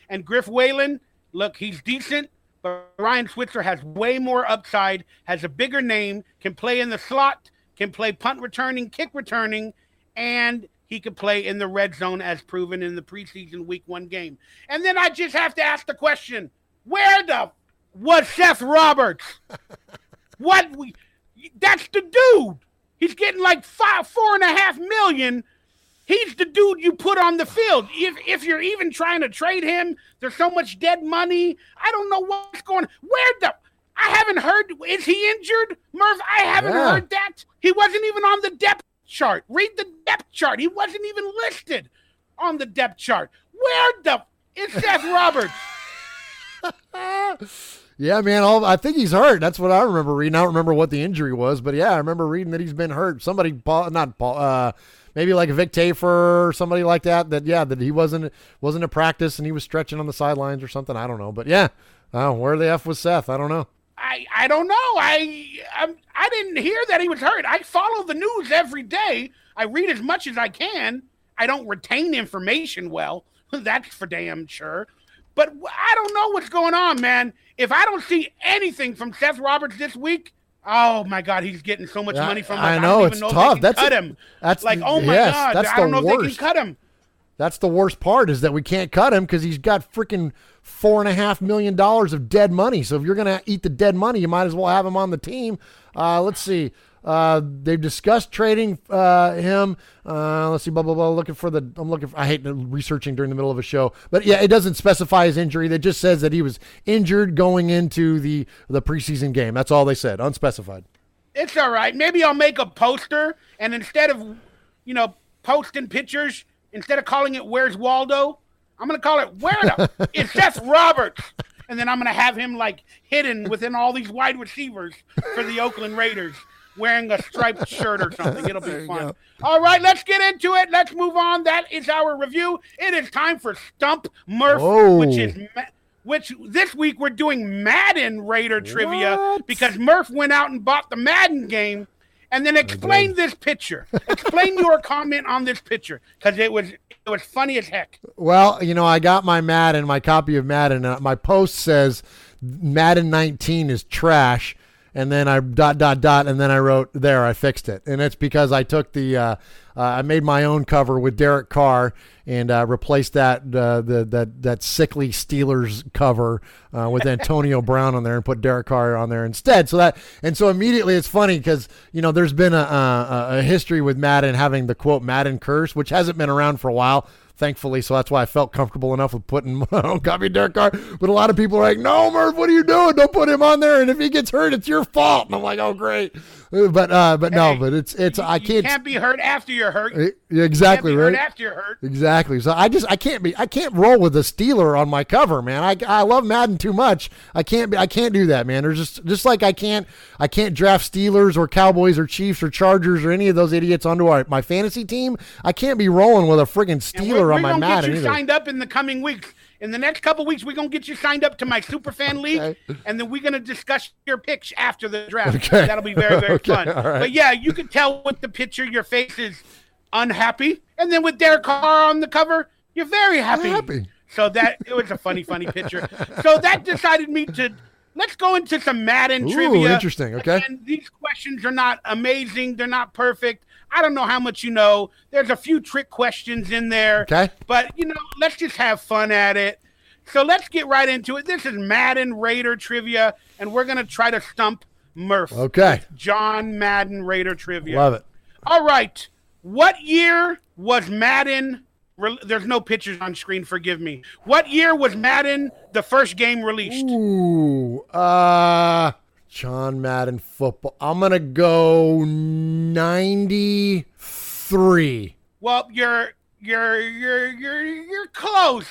And Griff Whalen, look, he's decent, But Ryan Switzer has way more upside, has a bigger name, can play in the slot, can play punt returning, kick returning, and he could play in the red zone as proven in the preseason week 1 game. And then I just have to ask the question, where the was Seth Roberts? That's the dude. He's getting like $4.5 million. He's the dude you put on the field. If you're even trying to trade him, there's so much dead money. I don't know what's going on. I haven't heard. Is he injured, Murph? I haven't heard that. He wasn't even on the depth chart. Read the depth chart. He wasn't even listed on the depth chart. Where is Seth Roberts? Yeah, man. I think he's hurt. That's what I remember reading. I don't remember what the injury was, but yeah, I remember reading that he's been hurt. Somebody, maybe like Vic Tafer or somebody like that. That he wasn't at practice and he was stretching on the sidelines or something. I don't know, but yeah, where the F was Seth? I don't know. I don't know. I didn't hear that he was hurt. I follow the news every day. I read as much as I can. I don't retain information well. That's for damn sure. But I don't know what's going on, man. If I don't see anything from Seth Roberts this week, oh my God, he's getting so much money from us. I know, it's tough. Cut him. That's like, oh my God, I don't know if they can cut him. That's the worst part, is that we can't cut him because he's got freaking $4.5 million of dead money. So if you're going to eat the dead money, you might as well have him on the team. Let's see. They've discussed trading him. Let's see, blah, blah, blah. I hate researching during the middle of a show. But yeah, it doesn't specify his injury. It just says that he was injured going into the preseason game. That's all they said, unspecified. It's all right. Maybe I'll make a poster, and instead of, posting pictures, instead of calling it Where's Waldo, I'm going to call it Where the is Seth Roberts? And then I'm going to have him like hidden within all these wide receivers for the Oakland Raiders, wearing a striped shirt or something. It'll be fun. All right, let's get into it. Let's move on. That is our review. It is time for Stump Murf, which this week we're doing Madden Raider trivia because Murph went out and bought the Madden game. And then explain this picture. Explain your comment on this picture, because it was funny as heck. Well, I got my copy of Madden. My post says Madden 19 is trash. And then I ... and then I wrote there, I fixed it. And it's because I took I made my own cover with Derek Carr and replaced that sickly Steelers cover with Antonio Brown on there and put Derek Carr on there instead. So immediately it's funny because, there's been a history with Madden having the quote Madden curse, which hasn't been around for a while, thankfully. So that's why I felt comfortable enough with putting my own copy of Derek Carr. But a lot of people are like, no, Murph, what are you doing? Don't put him on there. And if he gets hurt, it's your fault. And I'm like, oh, great. But I can't. You can't be hurt after you're hurt. Exactly, you can't be right? hurt after you're hurt. Exactly. So I can't roll with a Steeler on my cover, man. I love Madden too much. I can't do that, man. There's just like I can't draft Steelers or Cowboys or Chiefs or Chargers or any of those idiots onto my fantasy team. I can't be rolling with a friggin' Steeler on my Madden. We're going to get you either. signed up in the coming weeks. In the next couple weeks, we're going to get you signed up to my Superfan League, and then we're going to discuss your picks after the draft. Okay. That'll be very, very fun. Right. But, yeah, you can tell with the picture your face is unhappy. And then with Derek Carr on the cover, you're very happy. So it was a funny picture. So that decided me to let's go into some Madden trivia. Interesting. Okay. And these questions are not amazing. They're not perfect. I don't know how much you know. There's a few trick questions in there. Okay. But, let's just have fun at it. So let's get right into it. This is Madden Raider trivia, and we're going to try to stump Murph. Okay. John Madden Raider trivia. Love it. All right. What year was Madden? There's no pictures on screen. Forgive me. What year was Madden the first game released? Ooh. John Madden football. I'm going to go 93. Well, you're close,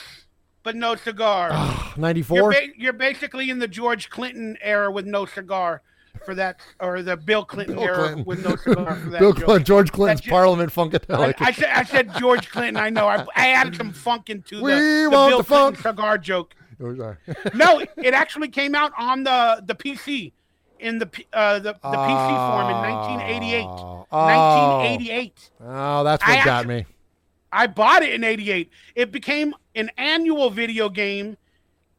but no cigar. 94? You're basically in the George Clinton era with no cigar for that, or the Bill Clinton era with no cigar for that. George Clinton's Parliament Funkadelic. I said George Clinton. I know. I added some funk into the Bill Clinton cigar joke. No, it actually came out on the PC. In the PC form in 1988. 1988. Oh, that's what got me. I bought it in 88. It became an annual video game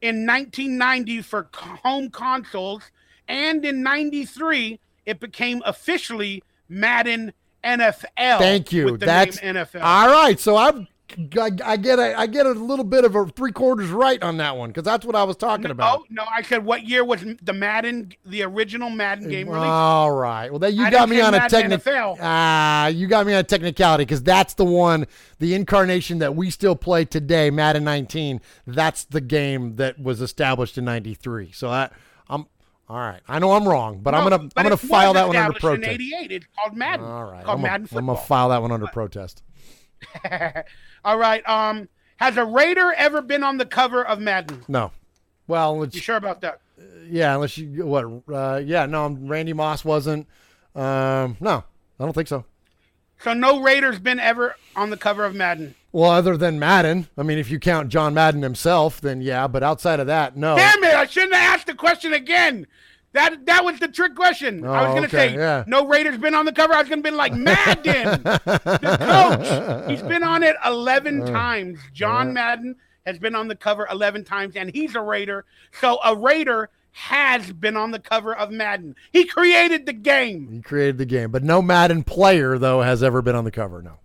in 1990 for home consoles, and in 93 it became officially Madden NFL. Thank you. With the That's name NFL. All right. So I get a little bit of a 3/4 right on that one, because that's what I was talking about. Oh no, I said what year was the original Madden game released? All right. Well, you got me on a technicality. You got me on a technicality, because that's the one, the incarnation that we still play today, Madden 19. That's the game that was established in 93. So I'm all right. I know I'm wrong, but I'm gonna file that one under protest. In 88, it's called Madden. All right. It's called Madden Football. I'm gonna file that one under protest. All right. Has a Raider ever been on the cover of Madden? No. Well, you sure about that? Yeah, unless you no, Randy Moss wasn't. No, I don't think so. So no Raider's been ever on the cover of Madden. Well, other than Madden, I mean, if you count John Madden himself, then yeah. But outside of that, no. Damn it! I shouldn't have asked the question again. That was the trick question. I was going to say, no Raiders been on the cover. I was going to be like, Madden, the coach. He's been on it 11 times. John Madden has been on the cover 11 times, and he's a Raider. So a Raider has been on the cover of Madden. He created the game. But no Madden player, though, has ever been on the cover, no.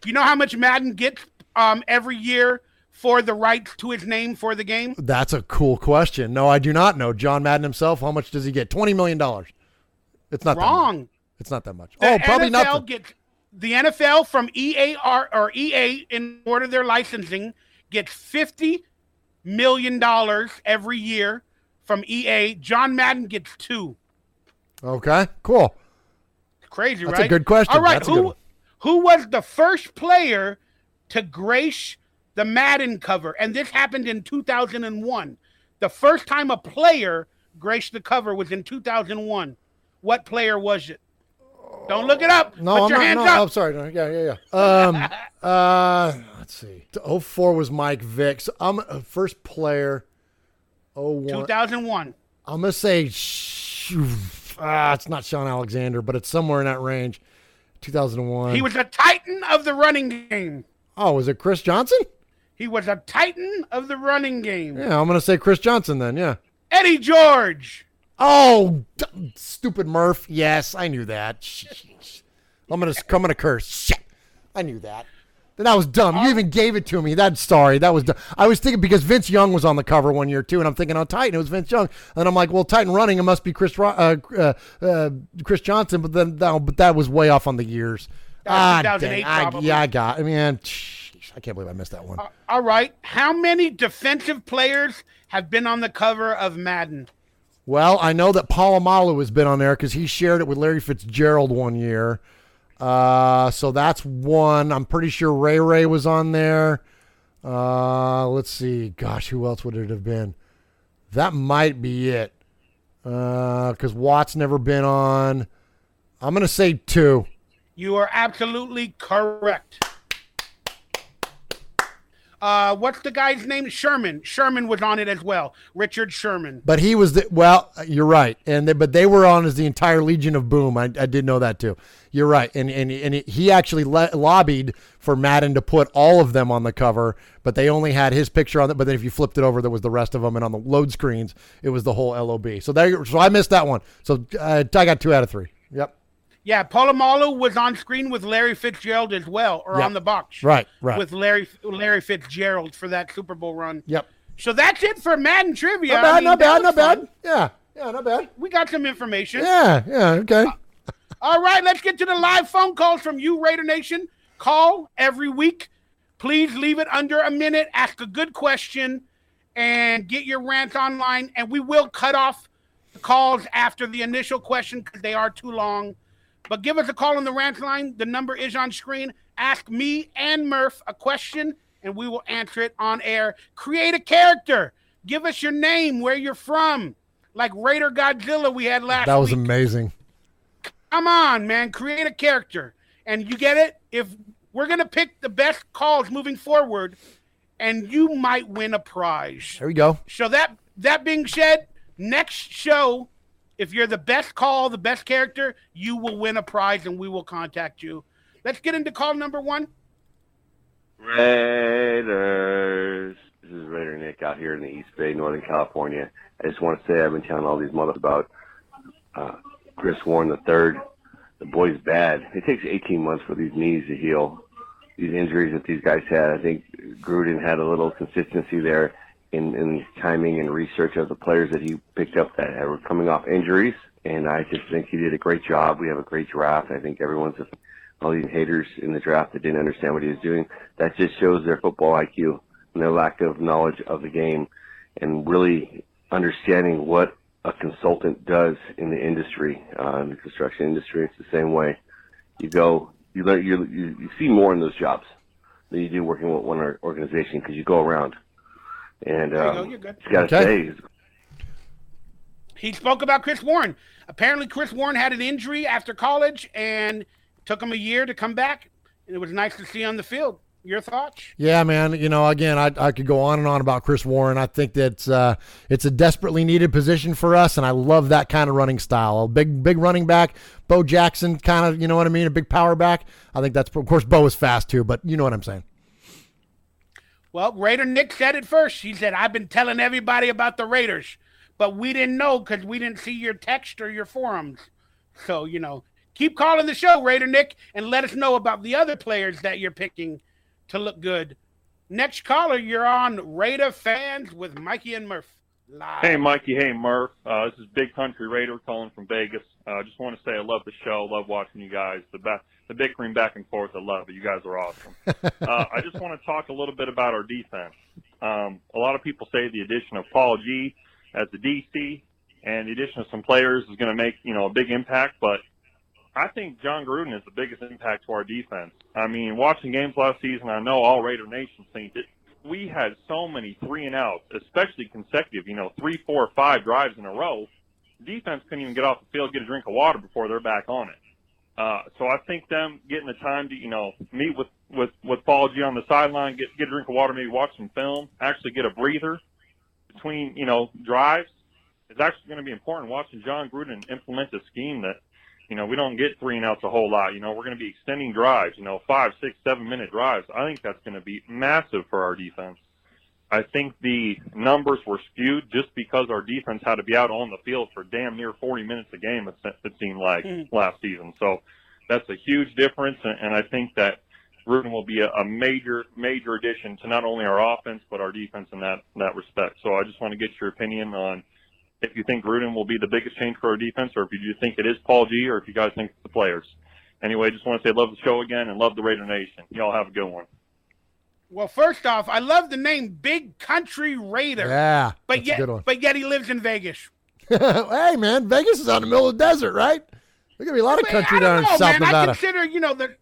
You know how much Madden gets every year for the rights to his name for the game? That's a cool question. No, I do not know. John Madden himself, how much does he get? $20 million. It's not wrong. That much. It's not that much. NFL Probably not. The NFL from EA in order their licensing gets $50 million every year from EA. John Madden gets $2. Okay, cool. Crazy, right? That's a good question. All right, who was the first player to grace the Madden cover? And this happened in 2001. The first time a player graced the cover was in 2001. What player was it? Don't look it up. No, Put your hands up. I'm sorry. No, yeah. Let's see. 04 was Mike Vick. So I'm first player. 2001. I'm gonna say it's not Sean Alexander, but it's somewhere in that range. 2001. He was a titan of the running game. Oh, was it Chris Johnson? He was a titan of the running game. Yeah, I'm gonna say Chris Johnson then. Yeah. Eddie George. Oh, stupid Murf. Yes, I knew that. I'm gonna curse. Shit, I knew that. That was dumb. You even gave it to me. That was dumb. I was thinking because Vince Young was on the cover one year too, and I'm thinking, Titan. It was Vince Young, and I'm like, well, Titan running, it must be Chris Johnson. But that was way off on the years. 2008 probably. I can't believe I missed that one. All right. How many defensive players have been on the cover of Madden? Well, I know that Polamalu has been on there because he shared it with Larry Fitzgerald one year. So that's one. I'm pretty sure Ray was on there. Let's see. Gosh, who else would it have been? That might be it. Because Watt's never been on. I'm going to say 2. You are absolutely correct. What's the guy's name? Sherman. Sherman was on it as well. Richard Sherman. But he was you're right. But they were on as the entire Legion of Boom. I did know that too. You're right. And he actually lobbied for Madden to put all of them on the cover, but they only had his picture on it. But then if you flipped it over, there was the rest of them, and on the load screens, it was the whole LOB. So I missed that one. So I got 2 out of 3. Yep. Yeah, Polamalu was on screen with Larry Fitzgerald as well, or on the box. Right. With Larry Fitzgerald for that Super Bowl run. Yep. So that's it for Madden trivia. Not bad. Yeah, not bad. We got some information. Yeah, okay. All right, let's get to the live phone calls from you, Raider Nation. Call every week. Please leave it under a minute. Ask a good question and get your rant online. And we will cut off the calls after the initial question because they are too long. But give us a call on the rant line. The number is on screen. Ask me and Murf a question, and we will answer it on air. Create a character. Give us your name, where you're from. Like Raider Godzilla we had last week. That was amazing. Come on, man. Create a character. And you get it? If we're going to pick the best calls moving forward, and you might win a prize. There we go. So that being said, next show, if you're the best call, the best character, you will win a prize, and we will contact you. Let's get into call number 1. Raiders, This is Raider Nick out here in the East Bay, Northern California. I just want to say I've been telling all these mothers about Chris Warren III. The boy's bad. It takes 18 months for these knees to heal. These injuries that these guys had, I think Gruden had a little consistency there in timing and research of the players that he picked up that were coming off injuries. And I just think he did a great job. We have a great draft. I think all these haters in the draft that didn't understand what he was doing, that just shows their football IQ and their lack of knowledge of the game and really understanding what a consultant does in the industry, in the construction industry. It's the same way. You learn, you see more in those jobs than you do working with one organization because you go around. And you're good. He's got to stay. He spoke about Chris Warren. Apparently, Chris Warren had an injury after college, and it took him a year to come back. And it was nice to see on the field. Your thoughts? Yeah, man. Again, I could go on and on about Chris Warren. I think that it's a desperately needed position for us, and I love that kind of running style. A big running back, Bo Jackson, kind of, you know what I mean, a big power back. I think that's, of course, Bo is fast too, but you know what I'm saying. Well, Raider Nick said it first. He said, I've been telling everybody about the Raiders, but we didn't know because we didn't see your text or your forums. So, keep calling the show, Raider Nick, and let us know about the other players that you're picking to look good. Next caller, you're on Raider Fans with Mikey and Murf live. Hey, Mikey. Hey, Murf. This is Big Country Raider calling from Vegas. I just want to say I love the show. Love watching you guys. The bickering back and forth, I love it. You guys are awesome. I just want to talk a little bit about our defense. A lot of people say the addition of Paul G as the DC and the addition of some players is going to make, a big impact, but I think John Gruden is the biggest impact to our defense. I mean, watching games last season, I know all Raider Nation seen it. We had so many 3-and-outs, especially consecutive, 3, 4, 5 drives in a row. Defense couldn't even get off the field, get a drink of water before they're back on it. So I think them getting the time to, meet with Paul G on the sideline, get a drink of water, maybe watch some film, actually get a breather between, drives is actually going to be important. Watching John Gruden implement a scheme that, we don't get 3-and-outs a whole lot. We're going to be extending drives, 5, 6, 7-minute drives. I think that's going to be massive for our defense. I think the numbers were skewed just because our defense had to be out on the field for damn near 40 minutes a game, it seemed like, last season. So that's a huge difference, and I think that Gruden will be a major, major addition to not only our offense but our defense in that respect. So I just want to get your opinion on if you think Gruden will be the biggest change for our defense, or if you think it is Paul G, or if you guys think it's the players. Anyway, just want to say love the show again and love the Raider Nation. Y'all have a good one. Well, first off, I love the name Big Country Raider. Yeah, but yet he lives in Vegas. Hey, man, Vegas is out in the middle of the desert, right? There's gonna be a lot of country down in South Nevada.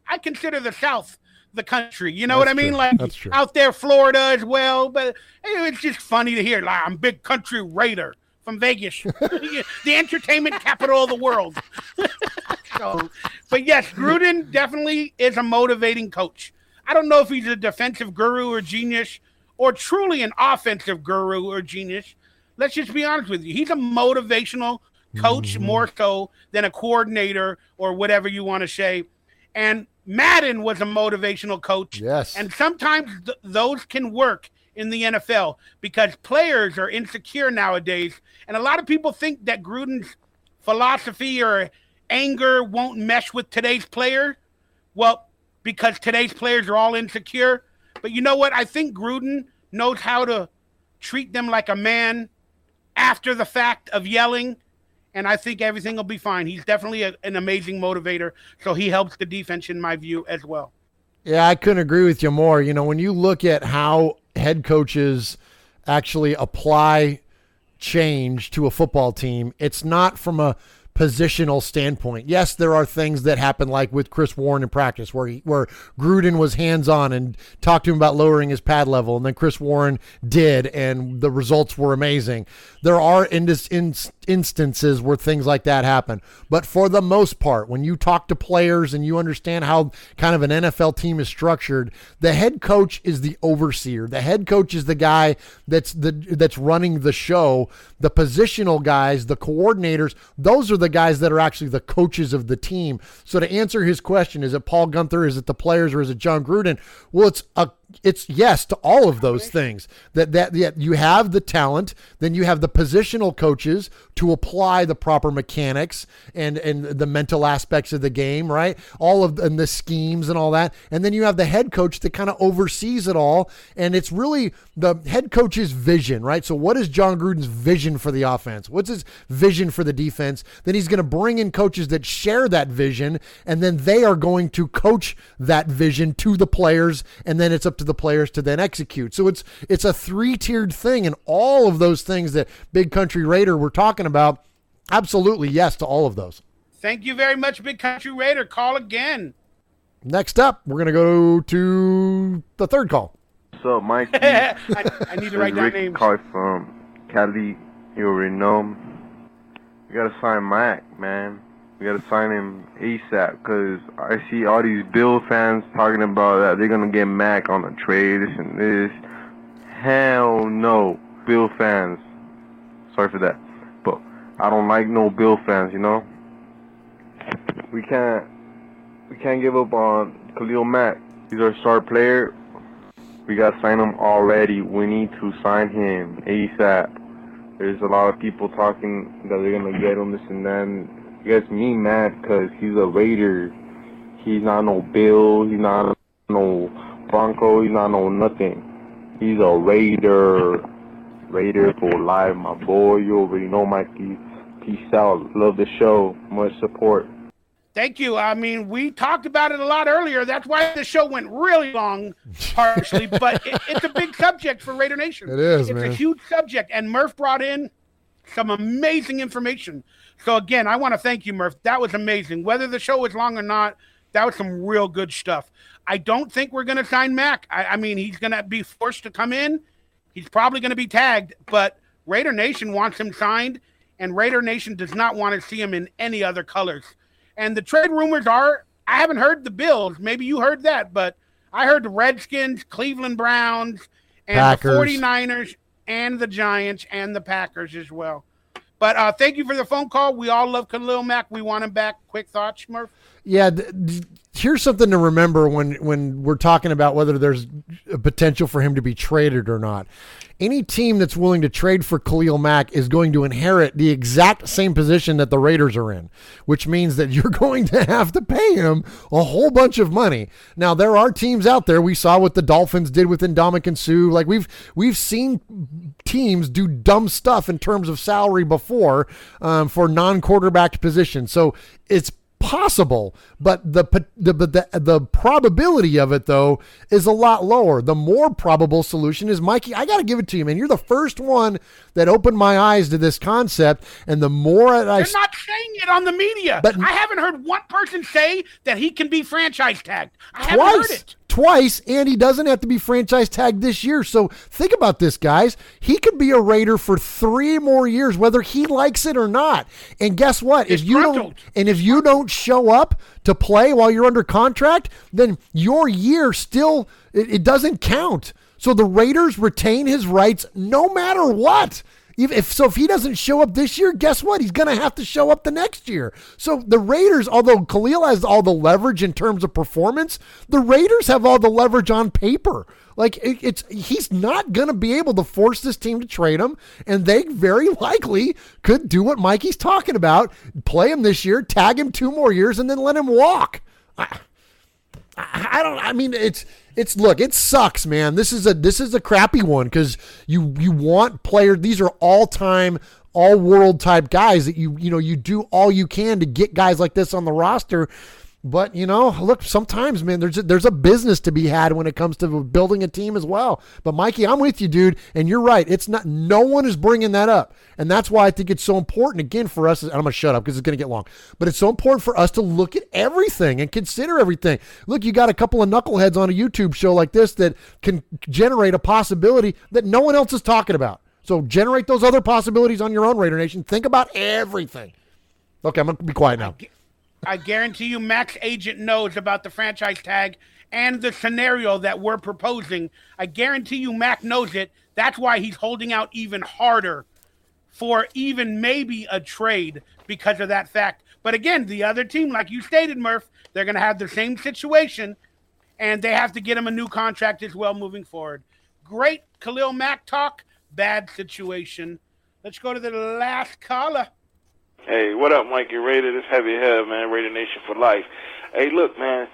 I consider the South the country. You know what I mean? Like That's true. Out there, Florida as well. But it's just funny to hear. Like, I'm Big Country Raider from Vegas, the entertainment capital of the world. But yes, Gruden definitely is a motivating coach. I don't know if he's a defensive guru or genius or truly an offensive guru or genius. Let's just be honest with you. He's a motivational coach more so than a coordinator or whatever you want to say. And Madden was a motivational coach. Yes. And sometimes those can work in the NFL because players are insecure nowadays. And a lot of people think that Gruden's philosophy or anger won't mesh with today's player. Well, because today's players are all insecure. But you know what? I think Gruden knows how to treat them like a man after the fact of yelling, and I think everything will be fine. He's definitely an amazing motivator, so he helps the defense in my view as well. Yeah, I couldn't agree with you more. When you look at how head coaches actually apply change to a football team, it's not from a positional standpoint. Yes, there are things that happen like with Chris Warren in practice where Gruden was hands-on and talked to him about lowering his pad level, and then Chris Warren did, and the results were amazing. There are instances where things like that happen. But for the most part, when you talk to players and you understand how kind of an NFL team is structured, the head coach is the overseer. The head coach is the guy that's running the show. The positional guys, the coordinators, those are the guys that are actually the coaches of the team. So to answer his question, is it Paul Gunther, is it the players, or is it John Gruden? Well, it's yes to all of those things. That you have the talent, then you have the positional coaches to apply the proper mechanics and the mental aspects of the game, right? And the schemes and all that. And then you have the head coach that kind of oversees it all. And it's really the head coach's vision, right? So what is John Gruden's vision for the offense? What's his vision for the defense? Then he's going to bring in coaches that share that vision, and then they are going to coach that vision to the players, and then it's up to the players to then execute. So it's a 3-tiered thing, and all of those things that Big Country Raider were talking about, absolutely yes to all of those. Thank you very much, Big Country Raider. Call again. Next up, we're going to go to the third call. What's up, Mikey? I need to write down names. Call from Cali. You already know him. We got to sign Mac, man. We got to sign him ASAP, because I see all these Bill fans talking about that they're going to get Mac on a trade, this and this. Hell no, Bill fans. Sorry for that. But I don't like no Bill fans, you know? We can't give up on Khalil Mack. He's our star player. We got to sign him already. We need to sign him ASAP. There's a lot of people talking that they're going to get him, this and that. And it gets me mad because he's a Raider. He's not no Bill. He's not no Bronco. He's not no nothing. He's a Raider. Raider for life, my boy. You already know, Mikey. Peace out. Love the show. Much support. Thank you. I mean, we talked about it a lot earlier. That's why the show went really long, partially. But it's a big subject for Raider Nation. It is, man. It's a huge subject. And Murf brought in some amazing information. So, again, I want to thank you, Murf. That was amazing. Whether the show was long or not, that was some real good stuff. I don't think we're going to sign Mac. I mean, he's going to be forced to come in. He's probably going to be tagged. But Raider Nation wants him signed, and Raider Nation does not want to see him in any other colors. And the trade rumors are, I haven't heard the Bills. Maybe you heard that, but I heard the Redskins, Cleveland Browns, and Packers. The 49ers, and the Giants, and the Packers as well. But thank you for the phone call. We all love Khalil Mack. We want him back. Quick thoughts, Murph? Yeah, here's something to remember when we're talking about whether there's a potential for him to be traded or not. Any team that's willing to trade for Khalil Mack is going to inherit the exact same position that the Raiders are in, which means that you're going to have to pay him a whole bunch of money. Now, there are teams out there. We saw what the Dolphins did with Ndamukong Suh. Like we've seen teams do dumb stuff in terms of salary before for non-quarterback positions. So it's possible, but the probability of it, though, is a lot lower. The more probable solution is, Mikey, I got to give it to you, man. You're the first one that opened my eyes to this concept, and the more They're not saying it on the media. But I haven't heard one person say that he can be franchise tagged. I haven't heard it. Twice, and he doesn't have to be franchise tagged this year. So think about this, guys. He could be a Raider for 3 more years, whether he likes it or not. And guess what? If you don't show up to play while you're under contract, then your year still it doesn't count. So the Raiders retain his rights no matter what. If he doesn't show up this year, guess what? He's going to have to show up the next year. So the Raiders, although Khalil has all the leverage in terms of performance, the Raiders have all the leverage on paper. Like he's not going to be able to force this team to trade him, and they very likely could do what Mikey's talking about: play him this year, tag him 2 more years, and then let him walk. Look, it sucks, man. This is a crappy one because you want players. These are all-time, all-world type guys that you do all you can to get guys like this on the roster. But, look, sometimes, man, there's a business to be had when it comes to building a team as well. But, Mikey, I'm with you, dude, and you're right. No one is bringing that up. And that's why I think it's so important, again, for us. And I'm going to shut up because it's going to get long. But it's so important for us to look at everything and consider everything. Look, you got a couple of knuckleheads on a YouTube show like this that can generate a possibility that no one else is talking about. So generate those other possibilities on your own, Raider Nation. Think about everything. Okay, I'm going to be quiet now. I guarantee you Mac's agent knows about the franchise tag and the scenario that we're proposing. I guarantee you Mac knows it. That's why he's holding out even harder for even maybe a trade because of that fact. But again, the other team, like you stated, Murph, they're going to have the same situation. and they have to get him a new contract as well moving forward. Great Khalil Mack talk, bad situation. Let's go to the last caller. Hey, what up, Mikey Raider? This Heavy Head, man. Raider Nation for life. Hey, look, man.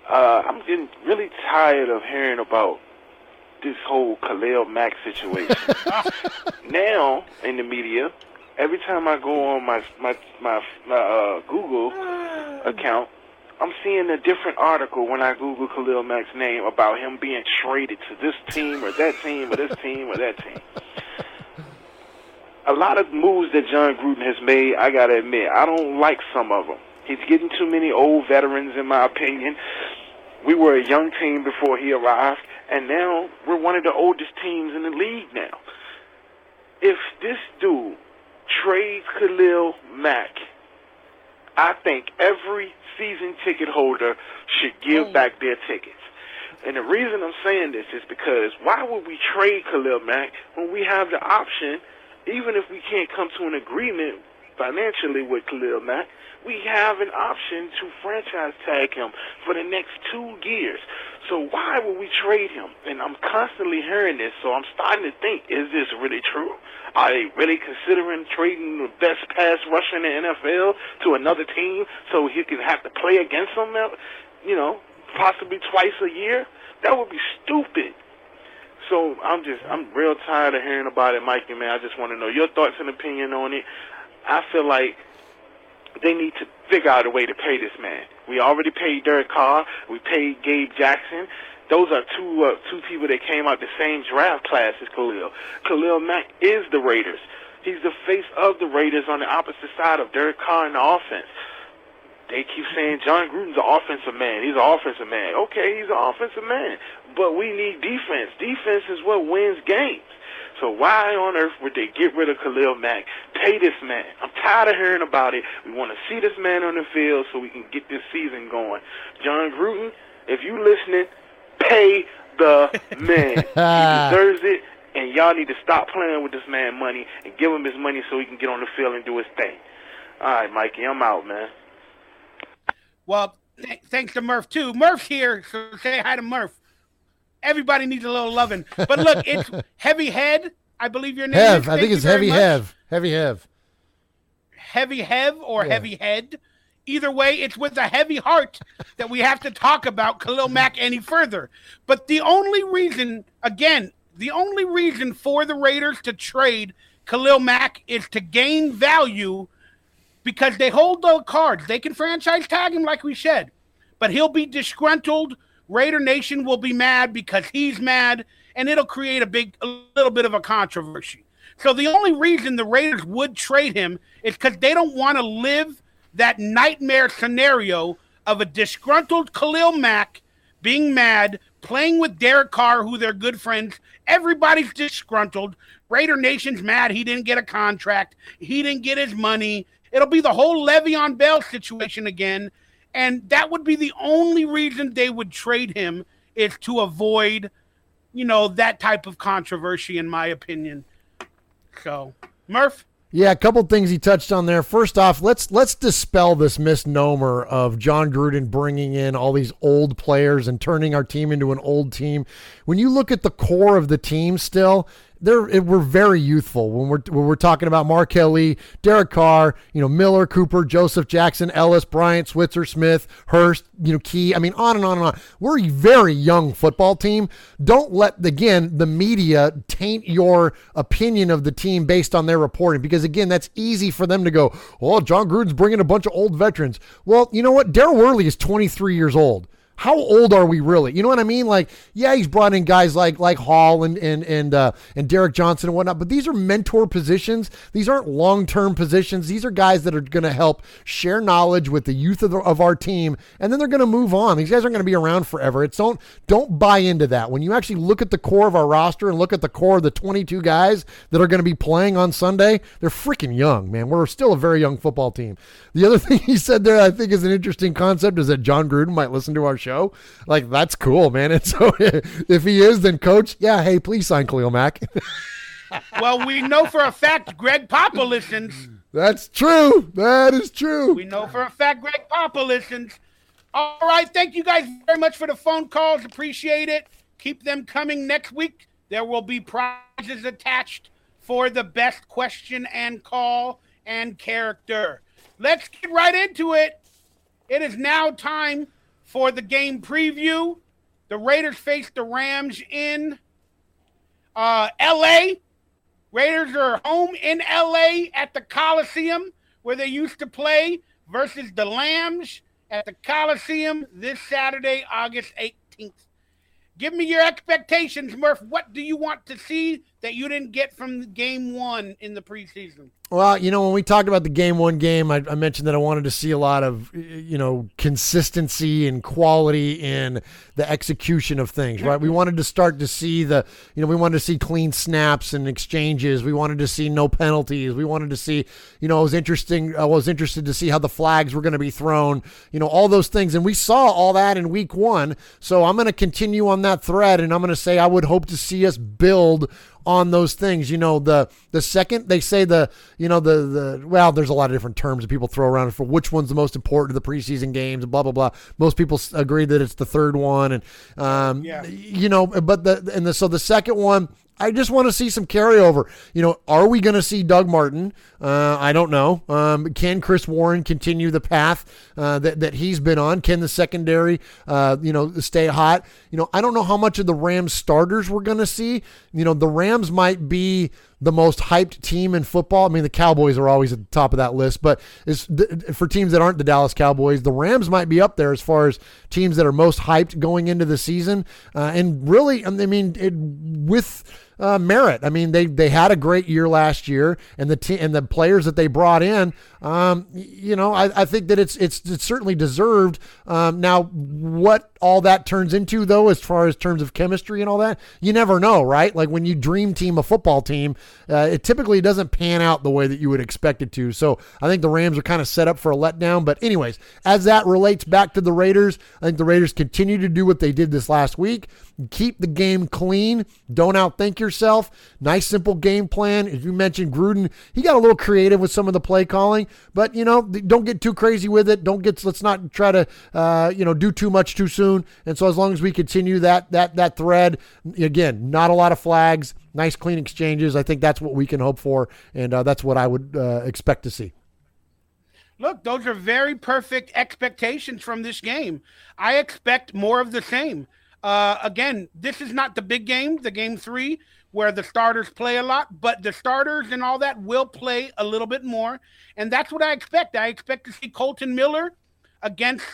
I'm getting really tired of hearing about this whole Khalil Mack situation. Now, in the media, every time I go on my Google account, I'm seeing a different article when I Google Khalil Mack's name about him being traded to this team or that team or this team or that team. A lot of moves that John Gruden has made, I got to admit, I don't like some of them. He's getting too many old veterans, in my opinion. We were a young team before he arrived, and now we're one of the oldest teams in the league now. If this dude trades Khalil Mack, I think every season ticket holder should give back their tickets. And the reason I'm saying this is because why would we trade Khalil Mack when we have the option, even if we can't come to an agreement financially with Khalil Mack, we have an option to franchise tag him for the next 2 years. So why would we trade him? And I'm constantly hearing this, so I'm starting to think, is this really true? Are they really considering trading the best pass rusher in the NFL to another team so he can have to play against them, possibly twice a year? That would be stupid. So I'm real tired of hearing about it, Mikey, man. I just want to know your thoughts and opinion on it. I feel like they need to figure out a way to pay this man. We already paid Derek Carr. We paid Gabe Jackson. Those are two people that came out the same draft class as Khalil. Khalil Mack is the Raiders. He's the face of the Raiders on the opposite side of Derek Carr in the offense. They keep saying John Gruden's an offensive man. He's an offensive man. Okay, he's an offensive man. But we need defense. Defense is what wins games. So why on earth would they get rid of Khalil Mack? Pay this man. I'm tired of hearing about it. We want to see this man on the field so we can get this season going. John Gruden, if you listening, pay the man. He deserves it, and y'all need to stop playing with this man money and give him his money so he can get on the field and do his thing. All right, Mikey, I'm out, man. Well, thanks to Murf, too. Murf's here, so say hi to Murf. Everybody needs a little loving. But look, it's Heavy Head, I believe your name is. I think it's Heavy Hev. Heavy Hev. Heavy Hev or Heavy Head. Either way, it's with a heavy heart that we have to talk about Khalil Mack any further. But the only reason for the Raiders to trade Khalil Mack is to gain value because they hold the cards. They can franchise tag him like we said, but he'll be disgruntled. Raider Nation will be mad because he's mad, and it'll create a little bit of a controversy. So the only reason the Raiders would trade him is because they don't want to live that nightmare scenario of a disgruntled Khalil Mack being mad, playing with Derek Carr, who they're good friends. Everybody's disgruntled. Raider Nation's mad he didn't get a contract. He didn't get his money. It'll be the whole Le'Veon Bell situation again. And that would be the only reason they would trade him, is to avoid, that type of controversy, in my opinion. So, Murph? Yeah, a couple things he touched on there. First off, let's dispel this misnomer of John Gruden bringing in all these old players and turning our team into an old team. When you look at the core of the team still, we're very youthful when we're talking about Markel Lee, Derek Carr, Miller, Cooper, Joseph Jackson, Ellis, Bryant, Switzer, Smith, Hurst, Key. I mean, on and on and on. We're a very young football team. Don't let, again, the media taint your opinion of the team based on their reporting, because, again, that's easy for them to go, oh, John Gruden's bringing a bunch of old veterans. Well, you know what? Darryl Worley is 23 years old. How old are we really? You know what I mean? Like, yeah, he's brought in guys like Hall and Derek Johnson and whatnot, but these are mentor positions. These aren't long-term positions. These are guys that are going to help share knowledge with the youth of our team, and then they're going to move on. These guys aren't going to be around forever. Don't buy into that. When you actually look at the core of our roster and look at the core of the 22 guys that are going to be playing on Sunday, they're freaking young, man. We're still a very young football team. The other thing he said there I think is an interesting concept is that John Gruden might listen to our show. Like, that's cool, man. And so if he is, then coach, yeah, hey, please sign Khalil Mack. Well, we know for a fact Greg Papa listens. That's true. That is true. We know for a fact Greg Papa listens. All right. Thank you guys very much for the phone calls. Appreciate it. Keep them coming next week. There will be prizes attached for the best question and call and character. Let's get right into it. It is now time for the game preview. The Raiders face the Rams in L.A. Raiders are home in L.A. at the Coliseum where they used to play versus the Lambs at the Coliseum this Saturday, August 18th. Give me your expectations, Murph. What do you want to see that you didn't get from game one in the preseason? Well, when we talked about the game one game, I mentioned that I wanted to see a lot of, consistency and quality in the execution of things, right? We wanted to start to see we wanted to see clean snaps and exchanges. We wanted to see no penalties. We wanted to see, I was interested to see how the flags were going to be thrown, all those things. And we saw all that in week one. So I'm going to continue on that thread, and I'm going to say I would hope to see us build on those things. The second they say well, there's a lot of different terms that people throw around for which one's the most important of the preseason games and blah, blah, blah. Most people agree that it's the third one. And, so the second one, I just want to see some carryover. Are we going to see Doug Martin? I don't know. Can Chris Warren continue the path that he's been on? Can the secondary, stay hot? I don't know how much of the Rams starters we're going to see. The Rams might be the most hyped team in football. I mean, the Cowboys are always at the top of that list, but for teams that aren't the Dallas Cowboys, the Rams might be up there as far as teams that are most hyped going into the season. And really, with merit. I mean, they had a great year last year, and the players that they brought in, I think that it's certainly deserved. Now, what all that turns into, though, as far as terms of chemistry and all that, you never know, right? Like when you dream team a football team, it typically doesn't pan out the way that you would expect it to. So I think the Rams are kind of set up for a letdown. But anyways, as that relates back to the Raiders, I think the Raiders continue to do what they did this last week. Keep the game clean. Don't outthink yourself. Nice, simple game plan. As you mentioned, Gruden, he got a little creative with some of the play calling, but don't get too crazy with it. Let's not try to, do too much too soon. And so as long as we continue that thread, again, not a lot of flags, nice, clean exchanges. I think that's what we can hope for. And that's what I would expect to see. Look, those are very perfect expectations from this game. I expect more of the same. Again, this is not the big game, the game 3, where the starters play a lot, but the starters and all that will play a little bit more. And that's what I expect. I expect to see Colton Miller against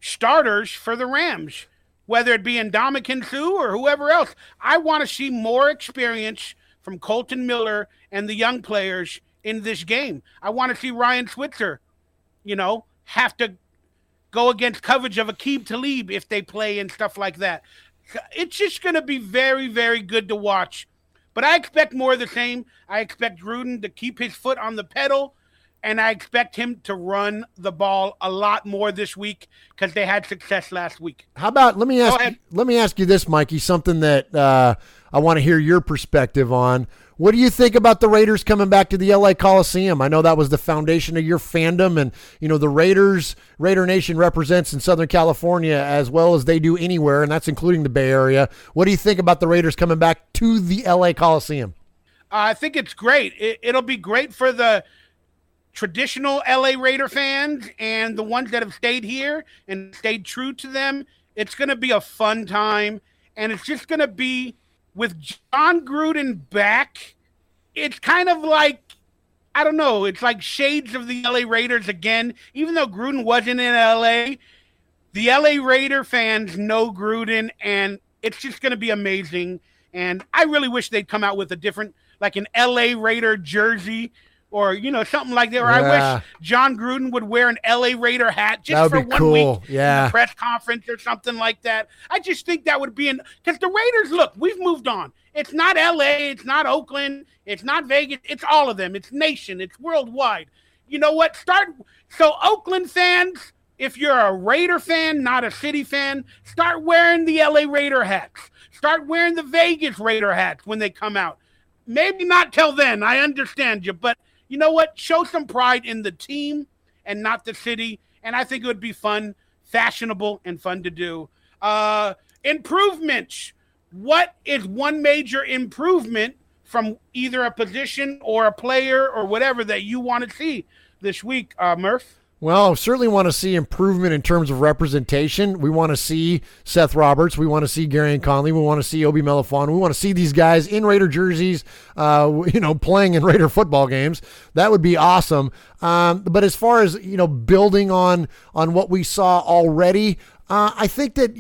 starters for the Rams, whether it be Ndamukong Suh or whoever else. I want to see more experience from Colton Miller and the young players in this game. I want to see Ryan Switzer, have to go against coverage of Aqib Talib if they play and stuff like that. It's just going to be very, very good to watch. But I expect more of the same. I expect Gruden to keep his foot on the pedal, and I expect him to run the ball a lot more this week because they had success last week. How about let me ask you this, Mikey, something that I want to hear your perspective on. What do you think about the Raiders coming back to the LA Coliseum? I know that was the foundation of your fandom, and the Raider Nation represents in Southern California as well as they do anywhere, and that's including the Bay Area. What do you think about the Raiders coming back to the LA Coliseum? I think it's great. It'll be great for the traditional LA Raider fans and the ones that have stayed here and stayed true to them. It's going to be a fun time, and it's just going to be with John Gruden back. It's kind of like, I don't know, it's like shades of the LA Raiders again. Even though Gruden wasn't in LA, the LA Raider fans know Gruden, and it's just going to be amazing. And I really wish they'd come out with a different, like an LA Raider jersey or, something like that. Or I wish John Gruden would wear an LA Raider hat just for 1 week in the press conference or something like that. I just think that would be because the Raiders, look, we've moved on. It's not LA, it's not Oakland, it's not Vegas, it's all of them. It's nation, it's worldwide. You know what? So Oakland fans, if you're a Raider fan, not a city fan, start wearing the LA Raider hats. Start wearing the Vegas Raider hats when they come out. Maybe not till then, I understand you, but you know what? Show some pride in the team and not the city. And I think it would be fun fashionable and fun to do. Improvements. What is one major improvement from either a position or a player or whatever that you want to see this week, Murph? Well, I certainly want to see improvement in terms of representation. We want to see Seth Roberts. We want to see Gary and Conley. We want to see Obi Melifon. We want to see these guys in Raider jerseys, playing in Raider football games. That would be awesome. But as far as, building on what we saw already, I think that,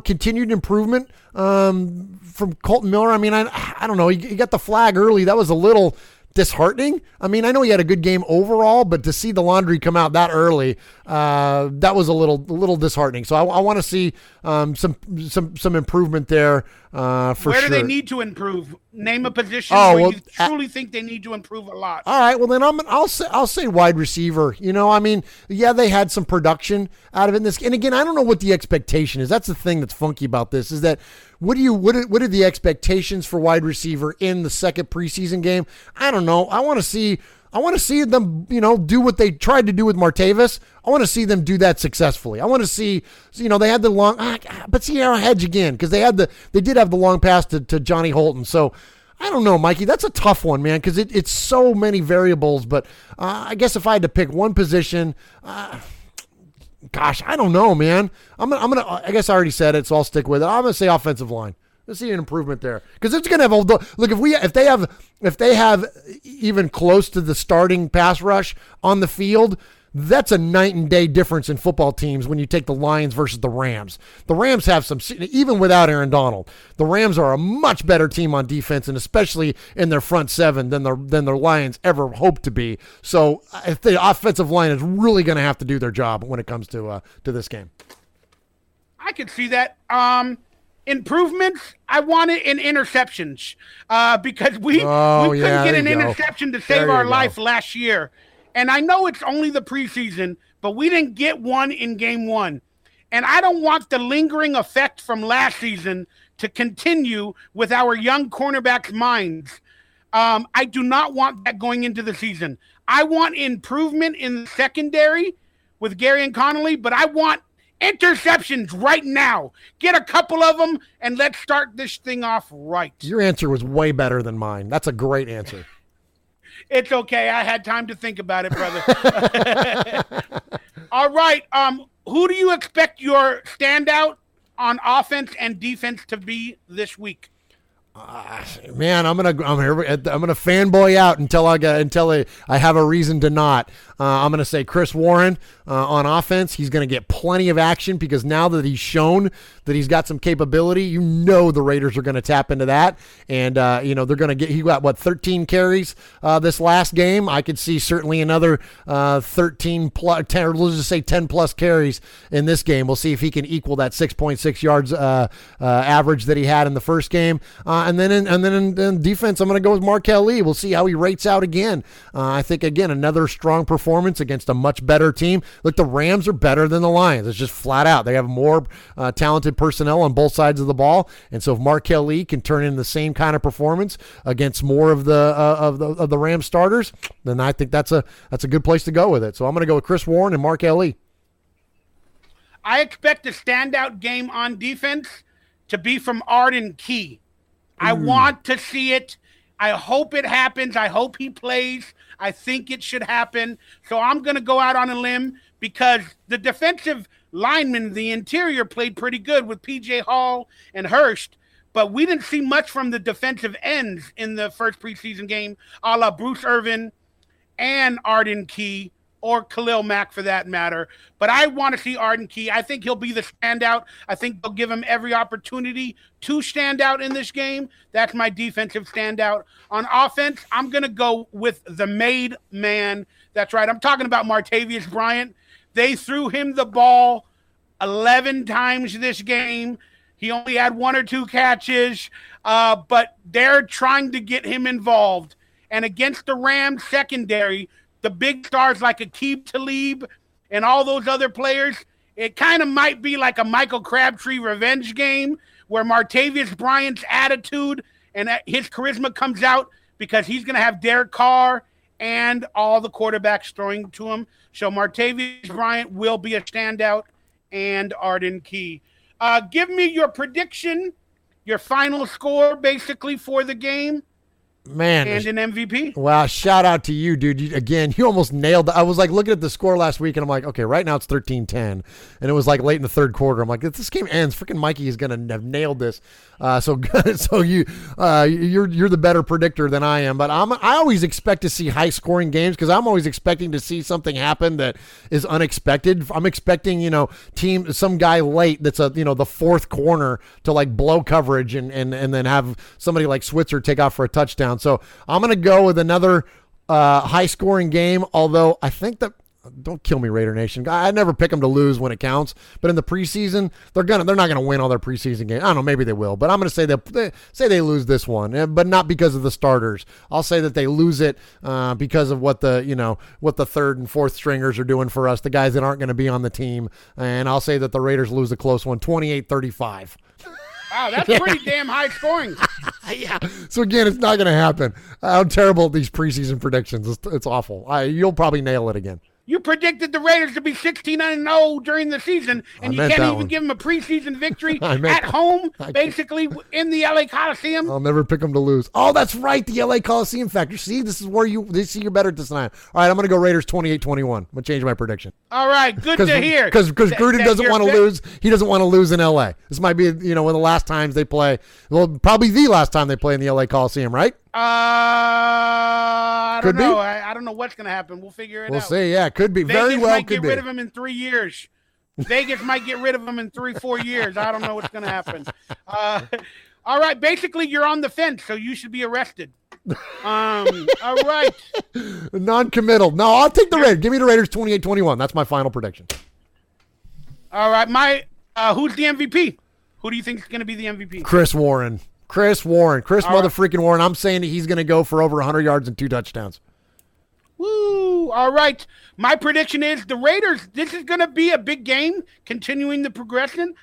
continued improvement from Colton Miller. I mean, I don't know. He got the flag early. That was a little disheartening. I mean, I know he had a good game overall, but to see the laundry come out that early, that was a little disheartening. So I want to see some improvement there for sure. Where do they need to improve? Name a position where you truly think they need to improve a lot. All right, well then I'll say wide receiver. I mean, yeah, they had some production out of it in this. And again, I don't know what the expectation is. That's the thing that's funky about this is that what are the expectations for wide receiver in the second preseason game? I don't know. I want to see them, do what they tried to do with Martavis. I want to see them do that successfully. I want to see, they had the long, but Sierra hedge again because they did have the long pass to Johnny Holton. So I don't know, Mikey. That's a tough one, man, because it's so many variables. But I guess if I had to pick one position, gosh, I don't know, man. I guess I already said it, so I'll stick with it. I'm gonna say offensive line. Let's see an improvement there because it's gonna have look if they have even close to the starting pass rush on the field. That's a night and day difference in football teams when you take the Lions versus the Rams. The Rams have even without Aaron Donald, the Rams are a much better team on defense and especially in their front seven than the Lions ever hoped to be. So if the offensive line is really going to have to do their job when it comes to this game. I could see that. Improvements, I want it in interceptions because we couldn't get an interception to save our life last year. And I know it's only the preseason, but we didn't get one in game one. And I don't want the lingering effect from last season to continue with our young cornerbacks' minds. I do not want that going into the season. I want improvement in the secondary with Gary and Connolly, but I want interceptions right now. Get a couple of them, and let's start this thing off right. Your answer was way better than mine. That's a great answer. It's okay. I had time to think about it, brother. All right. Who do you expect your standout on offense and defense to be this week? Man, I'm gonna fanboy out until I have a reason to not. I'm gonna say Chris Warren on offense. He's gonna get plenty of action because now that he's shown that he's got some capability, the Raiders are gonna tap into that, and they're gonna get. He got 13 carries this last game. I could see certainly another 13 plus 10, or let's just say 10 plus carries in this game. We'll see if he can equal that 6.6 yards average that he had in the first game. And then in defense, I'm going to go with Markel Lee. We'll see how he rates out again. I think, again, another strong performance against a much better team. Look, the Rams are better than the Lions. It's just flat out. They have more talented personnel on both sides of the ball. And so if Markel Lee can turn in the same kind of performance against more of the Rams starters, then I think that's a good place to go with it. So I'm going to go with Chris Warren and Markel Lee. I expect a standout game on defense to be from Arden Key. I want to see it. I hope it happens. I hope he plays. I think it should happen. So I'm going to go out on a limb because the defensive linemen, the interior, played pretty good with P.J. Hall and Hurst, but we didn't see much from the defensive ends in the first preseason game, a la Bruce Irvin and Arden Key, or Khalil Mack for that matter. But I want to see Arden Key. I think he'll be the standout. I think they'll give him every opportunity to stand out in this game. That's my defensive standout. On offense, I'm going to go with the made man. That's right. I'm talking about Martavis Bryant. They threw him the ball 11 times this game. He only had 1 or 2 catches, but they're trying to get him involved. And against the Rams secondary, the big stars like Aqib Talib and all those other players, it kind of might be like a Michael Crabtree revenge game where Martavis Bryant's attitude and his charisma comes out because he's going to have Derek Carr and all the quarterbacks throwing to him. So Martavis Bryant will be a standout, and Arden Key. Give me your prediction, your final score, basically, for the game. Man, and an MVP. Wow, shout out to you, dude. You almost nailed it. I was like looking at the score last week, and I'm like, okay, right now it's 13-10. And it was like late in the third quarter. I'm like, if this game ends, freaking Mikey is going to have nailed this. So you're the better predictor than I am. But I always expect to see high-scoring games because I'm always expecting to see something happen that is unexpected. I'm expecting, some guy late that's the fourth corner to like blow coverage and then have somebody like Switzer take off for a touchdown. So I'm going to go with another high-scoring game, although I think that don't kill me, Raider Nation. I never pick them to lose when it counts, but in the preseason, they're not going to win all their preseason games. I don't know, maybe they will, but I'm going to say they lose this one, but not because of the starters. I'll say that they lose it because of what the third and fourth stringers are doing for us, the guys that aren't going to be on the team, and I'll say that the Raiders lose a close one, 28-35. Wow, that's pretty damn high scoring. Yeah. So again, it's not going to happen. I'm terrible at these preseason predictions. It's awful. You'll probably nail it again. You predicted the Raiders to be 16-0 during the season, and you can't even give them a preseason victory at home, basically in the LA Coliseum. I'll never pick them to lose. Oh, that's right, the LA Coliseum factor. See, this is where you're better at this time. All right, I'm going to go Raiders 28-21. I'm going to change my prediction. All right, good to hear. Because Gruden doesn't want to lose. He doesn't want to lose in LA. This might be, one of the last times they play. Well, probably the last time they play in the LA Coliseum, right? I don't know. I don't know what's going to happen. We'll figure it out. We'll see. Yeah, could be. Vegas Very well might could get be. rid of him in 3 years. Vegas might get rid of him in 3-4 years. I don't know what's going to happen. All right. Basically, you're on the fence, so you should be arrested. All right. Non-committal. No, I'll take the Raiders. Give me the Raiders 28-21. That's my final prediction. All right. Who's the MVP? Who do you think is going to be the MVP? Chris Warren. Motherfreaking Warren. I'm saying that he's going to go for over 100 yards and 2 touchdowns. Woo! All right. My prediction is the Raiders, this is going to be a big game, continuing the progression.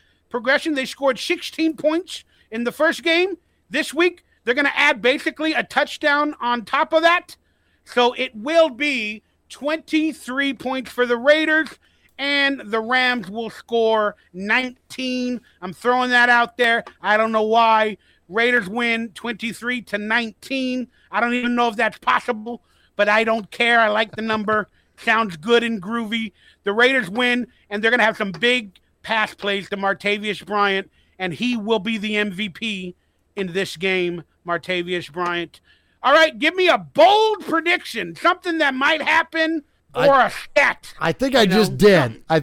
They scored 16 points in the first game. This week, they're going to add basically a touchdown on top of that. So it will be 23 points for the Raiders, and the Rams will score 19. I'm throwing that out there. I don't know why. Raiders win 23-19. I don't even know if that's possible, but I don't care. I like the number. Sounds good and groovy. The Raiders win, and they're going to have some big pass plays to Martavius Bryant, and he will be the MVP in this game, Martavius Bryant. All right, give me a bold prediction, something that might happen or a stat. I think I just did. I'll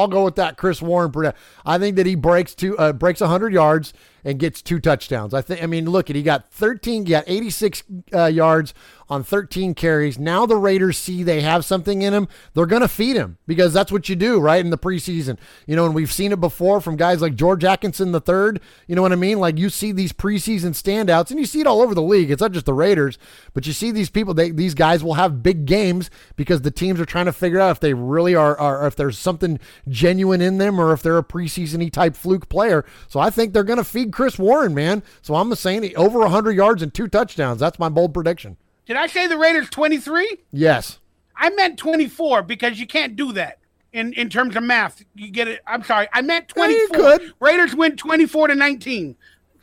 go with that Chris Warren prediction. I think that he breaks 100 yards and gets 2 touchdowns. He got 86 yards on 13 carries. Now the Raiders see they have something in him. They're going to feed him because that's what you do, right, in the preseason. And we've seen it before from guys like George Atkinson III. You know what I mean? Like you see these preseason standouts, and you see it all over the league. It's not just the Raiders, but you see these people, these guys will have big games because the teams are trying to figure out if they really are if there's something genuine in them or if they're a preseason-y type fluke player. So I think they're going to feed Chris Warren, man. So I'm saying over 100 yards and 2 touchdowns. That's my bold prediction. Did I say the Raiders 23? Yes. I meant 24 because you can't do that in terms of math. You get it. I'm sorry. I meant 24. Yeah, you could. Raiders win 24-19.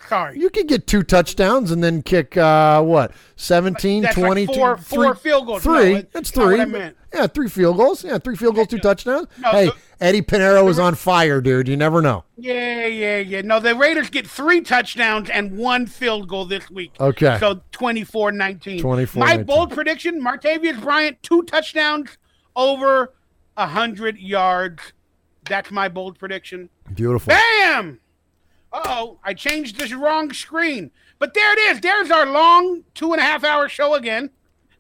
Sorry. You could get 2 touchdowns and then kick 17, that's 20, like four field goals. 3. No, that's 3. What I meant. Yeah, 3 field goals. Yeah, 3 field goals, 2 touchdowns. No, hey, Eddie Pinheiro is on fire, dude. You never know. Yeah. No, the Raiders get 3 touchdowns and 1 field goal this week. Okay. So 24-19. 24-19. My bold prediction, Martavius Bryant, 2 touchdowns, over 100 yards. That's my bold prediction. Beautiful. Bam! Uh-oh, I changed this wrong screen. But there it is. There's our long 2.5-hour show again.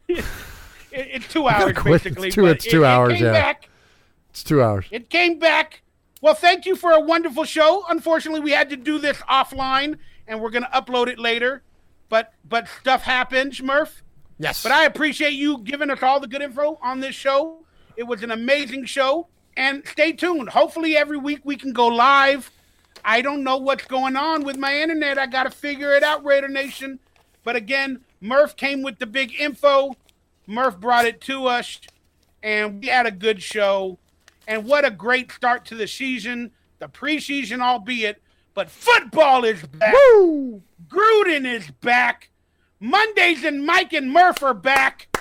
It's 2 hours, basically. It's 2 hours, it came back. It's 2 hours. It came back. Well, thank you for a wonderful show. Unfortunately, we had to do this offline, and we're going to upload it later. But stuff happens, Murf. Yes. But I appreciate you giving us all the good info on this show. It was an amazing show. And stay tuned. Hopefully every week we can go live. I don't know what's going on with my internet. I got to figure it out, Raider Nation. But again, Murf came with the big info. Murf brought it to us, and we had a good show. And what a great start to the season, the preseason albeit, but football is back. Woo! Gruden is back. Mondays and Mike and Murf are back.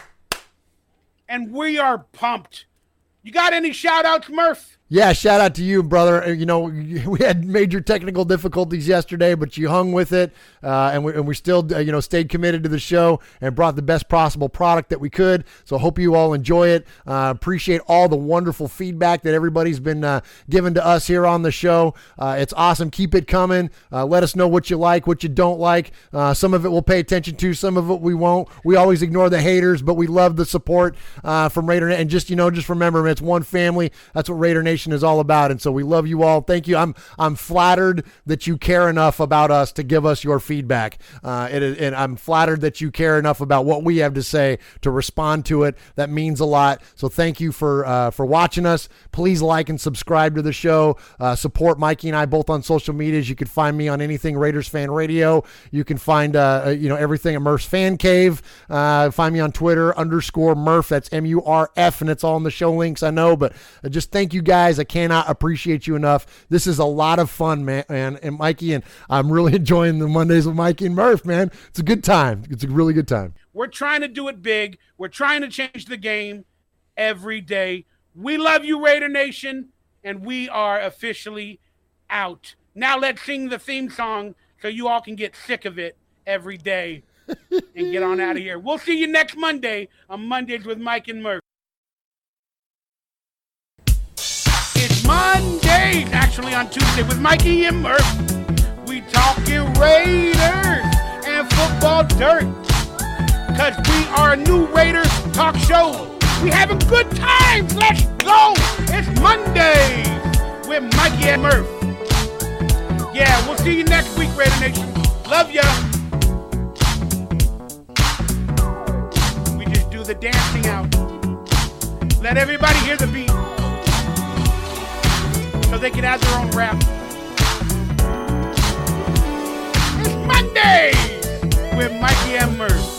And we are pumped. You got any shout-outs, Murf? Yeah, shout out to you, brother. You know, we had major technical difficulties yesterday, but you hung with it, and we still, stayed committed to the show and brought the best possible product that we could. So I hope you all enjoy it. Appreciate all the wonderful feedback that everybody's been giving to us here on the show. It's awesome. Keep it coming. Let us know what you like, what you don't like. Some of it we'll pay attention to. Some of it we won't. We always ignore the haters, but we love the support from Raider Nation. And just remember, it's one family. That's what Raider Nation is all about, and so we love you all. Thank you. I'm flattered that you care enough about us to give us your feedback. And I'm flattered that you care enough about what we have to say to respond to it. That means a lot. So thank you for watching us. Please like and subscribe to the show. Support Mikey and I both on social medias. You can find me on anything Raiders Fan Radio. You can find everything at Murf's Fan Cave. Find me on Twitter _Murf. That's MURF, and it's all in the show links. I know, but just thank you guys. I cannot appreciate you enough. This is a lot of fun, man, and Mikey, and I'm really enjoying the Mondays with Mikey and Murf, man. It's a good time. It's a really good time. We're trying to do it big. We're trying to change the game every day. We love you, Raider Nation, and we are officially out. Now let's sing the theme song so you all can get sick of it every day and get on out of here. We'll see you next Monday on Mondays with Mike and Murf. It's Mondays, actually on Tuesday with Mikey and Murf. We talking Raiders and football dirt. Because we are a new Raiders talk show. We having good times. Let's go. It's Mondays with Mikey and Murf. Yeah, we'll see you next week, Raider Nation. Love ya. We just do the dancing out. Let everybody hear the beat, so they can add their own rap. It's Monday with Mikey and Murf.